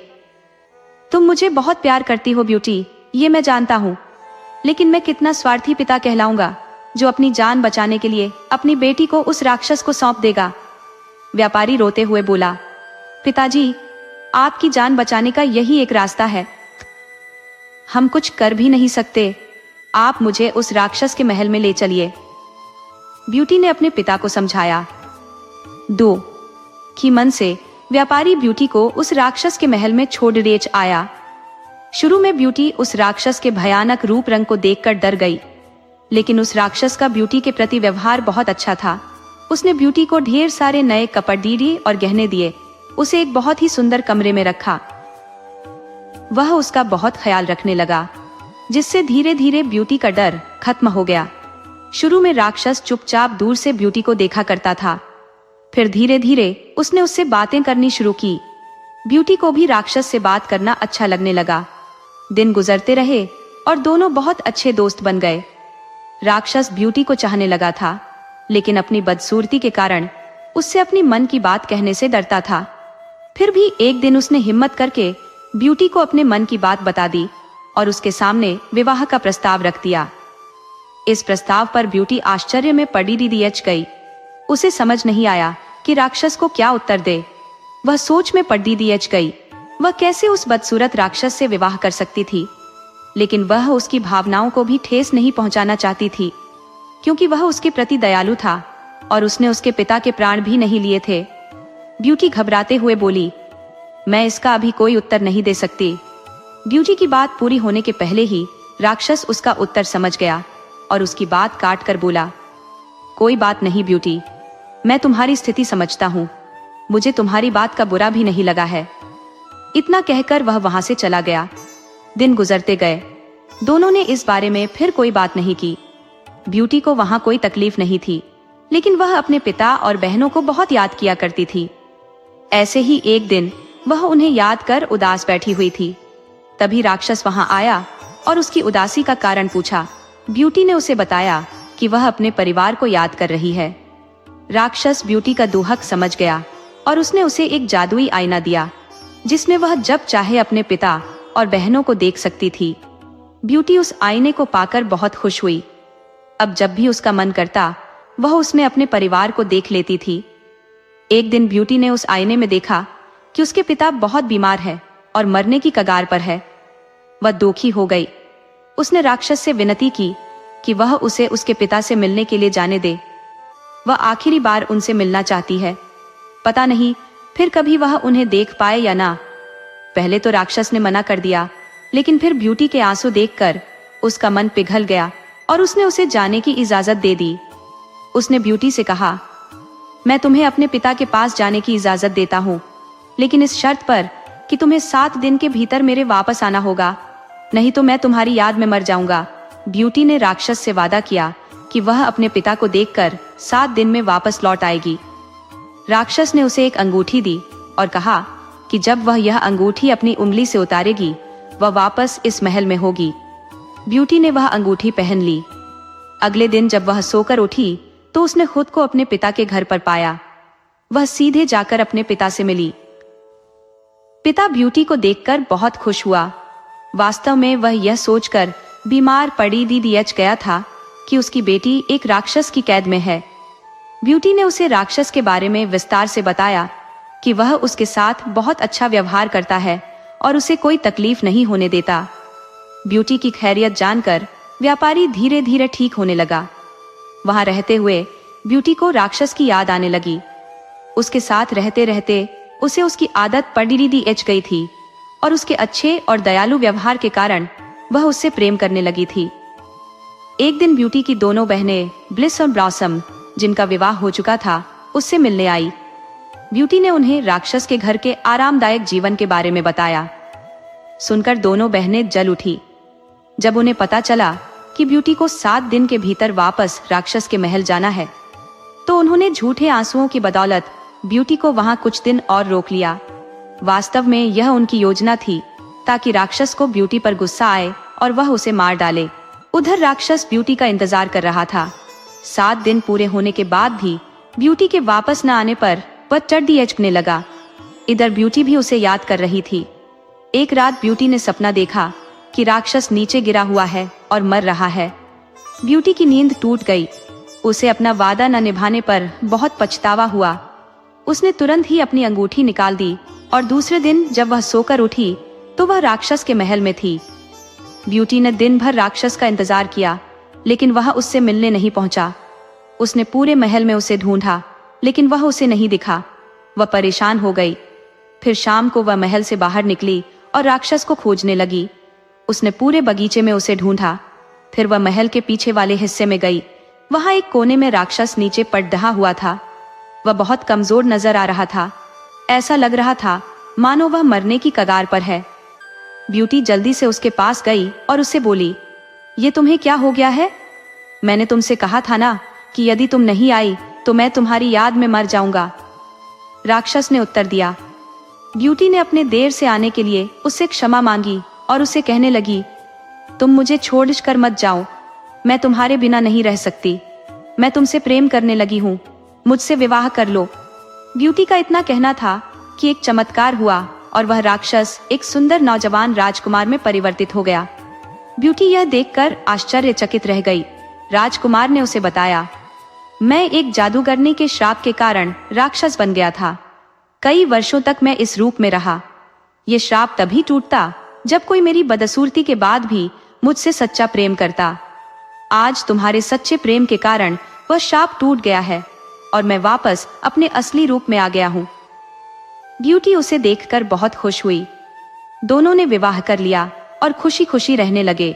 तुम मुझे बहुत प्यार करती हो ब्यूटी, ये मैं जानता हूँ, लेकिन मैं कितना स्वार्थी पिता कहलाऊंगा जो अपनी जान बचाने के लिए अपनी बेटी को उस राक्षस को सौंप देगा। व्यापारी रोते हुए बोला, पिताजी आपकी जान बचाने का यही एक रास्ता है, हम कुछ कर भी नहीं सकते, आप मुझे उस राक्षस के महल में ले चलिए। ब्यूटी ने अपने पिता को समझाया। 2 की मन से व्यापारी ब्यूटी को उस राक्षस के महल में छोड़ लेच आया। शुरू में ब्यूटी उस राक्षस के भयानक रूप रंग को देखकर डर गई, लेकिन उस राक्षस का ब्यूटी के प्रति व्यवहार बहुत अच्छा था। उसने ब्यूटी को ढेर सारे नए कपड़े दिए और गहने दिए, उसे एक बहुत ही सुंदर कमरे में रखा। वह उसका बहुत ख्याल रखने लगा, जिससे धीरे धीरे ब्यूटी का डर खत्म हो गया। शुरू में राक्षस चुपचाप दूर से ब्यूटी को देखा करता था, फिर धीरे धीरे उसने उससे बातें करनी शुरू की। ब्यूटी को भी राक्षस से बात करना अच्छा लगने लगा। दिन गुजरते रहे और दोनों बहुत अच्छे दोस्त बन गए। राक्षस ब्यूटी को चाहने लगा था, लेकिन अपनी बदसूरती के कारण उससे अपनी मन की बात कहने से डरता था। फिर भी एक दिन उसने हिम्मत करके ब्यूटी को अपने मन की बात बता दी और उसके सामने विवाह का प्रस्ताव रख दिया। इस प्रस्ताव पर ब्यूटी आश्चर्य में पड़ी दियच गई। उसे समझ नहीं आया कि राक्षस को क्या उत्तर दे। वह सोच में पड़ी दियच गई, वह कैसे उस बदसूरत राक्षस से विवाह कर सकती थी। लेकिन वह उसकी भावनाओं को भी ठेस नहीं पहुंचाना चाहती थी, क्योंकि वह उसके प्रति दयालु था और उसने उसके पिता के प्राण भी नहीं लिए थे। ब्यूटी घबराते हुए बोली, मैं इसका अभी कोई उत्तर नहीं दे सकती। ब्यूटी की बात पूरी होने के पहले ही राक्षस उसका उत्तर समझ गया और उसकी बात काट कर बोला, कोई बात नहीं ब्यूटी, मैं तुम्हारी स्थिति समझता हूँ, मुझे तुम्हारी बात का बुरा भी नहीं लगा है। इतना कहकर वह वहां से चला गया। दिन गुजरते गए, दोनों ने इस बारे में फिर कोई बात नहीं की। ब्यूटी को वहां कोई तकलीफ नहीं थी, लेकिन वह अपने पिता और बहनों को बहुत याद किया करती थी। ऐसे ही एक दिन वह उन्हें याद कर उदास बैठी हुई थी। तभी राक्षस वहां आया और उसकी उदासी का कारण पूछा। ब्यूटी ने उसे बताया कि वह अपने परिवार को याद कर रही है। राक्षस ब्यूटी का दुहक समझ गया और उसने उसे एक जादुई आईना दिया, जिसमें वह जब चाहे अपने पिता और बहनों को देख सकती थी। ब्यूटी उस आईने को पाकर बहुत खुश हुई। अब जब भी उसका मन करता वह उसमें अपने परिवार को देख लेती थी। एक दिन ब्यूटी ने उस आईने में देखा कि उसके पिता बहुत बीमार है और मरने की कगार पर है। वह दुखी हो गई। उसने राक्षस से विनती की कि वह उसे उसके पिता से मिलने के लिए जाने दे। वह आखिरी बार उनसे मिलना चाहती है, पता नहीं फिर कभी वह उन्हें देख पाए या ना। पहले तो राक्षस ने मना कर दिया, लेकिन फिर ब्यूटी के आंसू देखकर उसका मन पिघल गया और उसने उसे जाने की इजाजत दे दी। उसने ब्यूटी से कहा, मैं तुम्हें अपने पिता के पास जाने की इजाजत देता हूँ, लेकिन इस शर्त पर कि तुम्हें 7 दिन के भीतर मेरे वापस आना होगा, नहीं तो मैं तुम्हारी याद में मर जाऊंगा। ब्यूटी ने राक्षस से वादा किया कि वह अपने पिता को देखकर 7 दिन में वापस लौट आएगी। राक्षस ने उसे एक अंगूठी दी और कहा कि जब वह यह अंगूठी अपनी उंगली से उतारेगी वह वापस इस महल में होगी। ब्यूटी ने वह अंगूठी पहन ली। अगले दिन जब वह सोकर उठी तो उसने खुद को अपने पिता के घर पर पाया। वह सीधे जाकर अपने पिता से मिली। पिता ब्यूटी को देखकर बहुत खुश हुआ। वास्तव में वह यह सोचकर बीमार पड़ी दियच गया था कि उसकी बेटी एक राक्षस की कैद में है। ब्यूटी ने उसे राक्षस के बारे में विस्तार से बताया कि वह उसके साथ बहुत अच्छा व्यवहार करता है और उसे कोई तकलीफ नहीं होने देता। ब्यूटी की खैरियत जानकर व्यापारी धीरे धीरे ठीक होने लगा। वहां रहते हुए ब्यूटी को राक्षस की याद आने लगी। उसके साथ रहते रहते उसे उसकी आदत पड़ी एच गई थी और उसके अच्छे और दयालु व्यवहार के कारण वह उससे प्रेम करने लगी थी। एक दिन ब्यूटी की दोनों बहनें ब्लिस और ब्लॉसम, जिनका विवाह हो चुका था, उससे मिलने आई। ब्यूटी ने उन्हें राक्षस के घर के आरामदायक जीवन के बारे में बताया। सुनकर दोनों बहनें जल उठी। जब उन्हें पता चला कि ब्यूटी को 7 दिन के भीतर वापस राक्षस के महल जाना है, तो उन्होंने झूठे आंसुओं की बदौलत ब्यूटी को वहां कुछ दिन और रोक लिया। वास्तव में यह उनकी योजना थी ताकि राक्षस को ब्यूटी पर गुस्सा आए और वह उसे मार डाले। उधर राक्षस ब्यूटी का इंतजार कर रहा था। 7 दिन पूरे होने के बाद भी ब्यूटी के वापस न आने पर वह टड़दियचकने लगा। इधर ब्यूटी भी उसे याद कर रही थी। एक रात ब्यूटी ने सपना देखा कि राक्षस नीचे गिरा हुआ है और मर रहा है। ब्यूटी की नींद टूट गई। उसे अपना वादा न निभाने पर बहुत पछतावा हुआ। उसने तुरंत ही अपनी अंगूठी निकाल दी और दूसरे दिन जब वह सोकर उठी तो वह राक्षस के महल में थी। ब्यूटी ने दिन भर राक्षस का इंतजार किया, लेकिन वह उससे मिलने नहीं पहुंचा। उसने पूरे महल में उसे ढूंढा, लेकिन वह उसे नहीं दिखा। वह परेशान हो गई। फिर शाम को वह महल से बाहर निकली और राक्षस को खोजने लगी। उसने पूरे बगीचे में उसे ढूंढा। फिर वह महल के पीछे वाले हिस्से में गई। वहां एक कोने में राक्षस नीचे पड़ढ़ा हुआ था। वह बहुत कमजोर नजर आ रहा था। ऐसा लग रहा था मानो वह मरने की कगार पर है। ब्यूटी जल्दी से उसके पास गई और उससे बोली, ये तुम्हें क्या हो गया है? मैंने तुमसे कहा था ना कि यदि तुम नहीं आई तो मैं तुम्हारी याद में मर जाऊंगा। राक्षस ने उत्तर दिया। ब्यूटी ने अपने देर से आने के लिए उससे क्षमा मांगी और उसे कहने लगी, तुम मुझे छोड़कर मत जाओ। मैं तुम्हारे बिना नहीं रह सकती। मैं तुमसे प्रेम करने लगी हूँ। मुझसे विवाह कर लो। ब्यूटी का इतना कहना था कि एक चमत्कार हुआ और वह राक्षस एक सुंदर नौजवान राजकुमार में परिवर्तित हो गया। ब्यूटी यह देखकर आश्चर्यचकित रह गई। राजकुमार ने उसे बताया, मैं एक जादूगरनी के श्राप के कारण राक्षस बन गया था। कई वर्षों तक मैं इस रूप में रहा। ये श्राप तभी टूटता जब कोई मेरी बदसूरती के बाद भी मुझसे सच्चा प्रेम करता। आज तुम्हारे सच्चे प्रेम के कारण वह श्राप टूट गया है और मैं वापस अपने असली रूप में आ गया हूँ। ब्यूटी उसे देखकर बहुत खुश हुई। दोनों ने विवाह कर लिया और खुशी खुशी रहने लगे।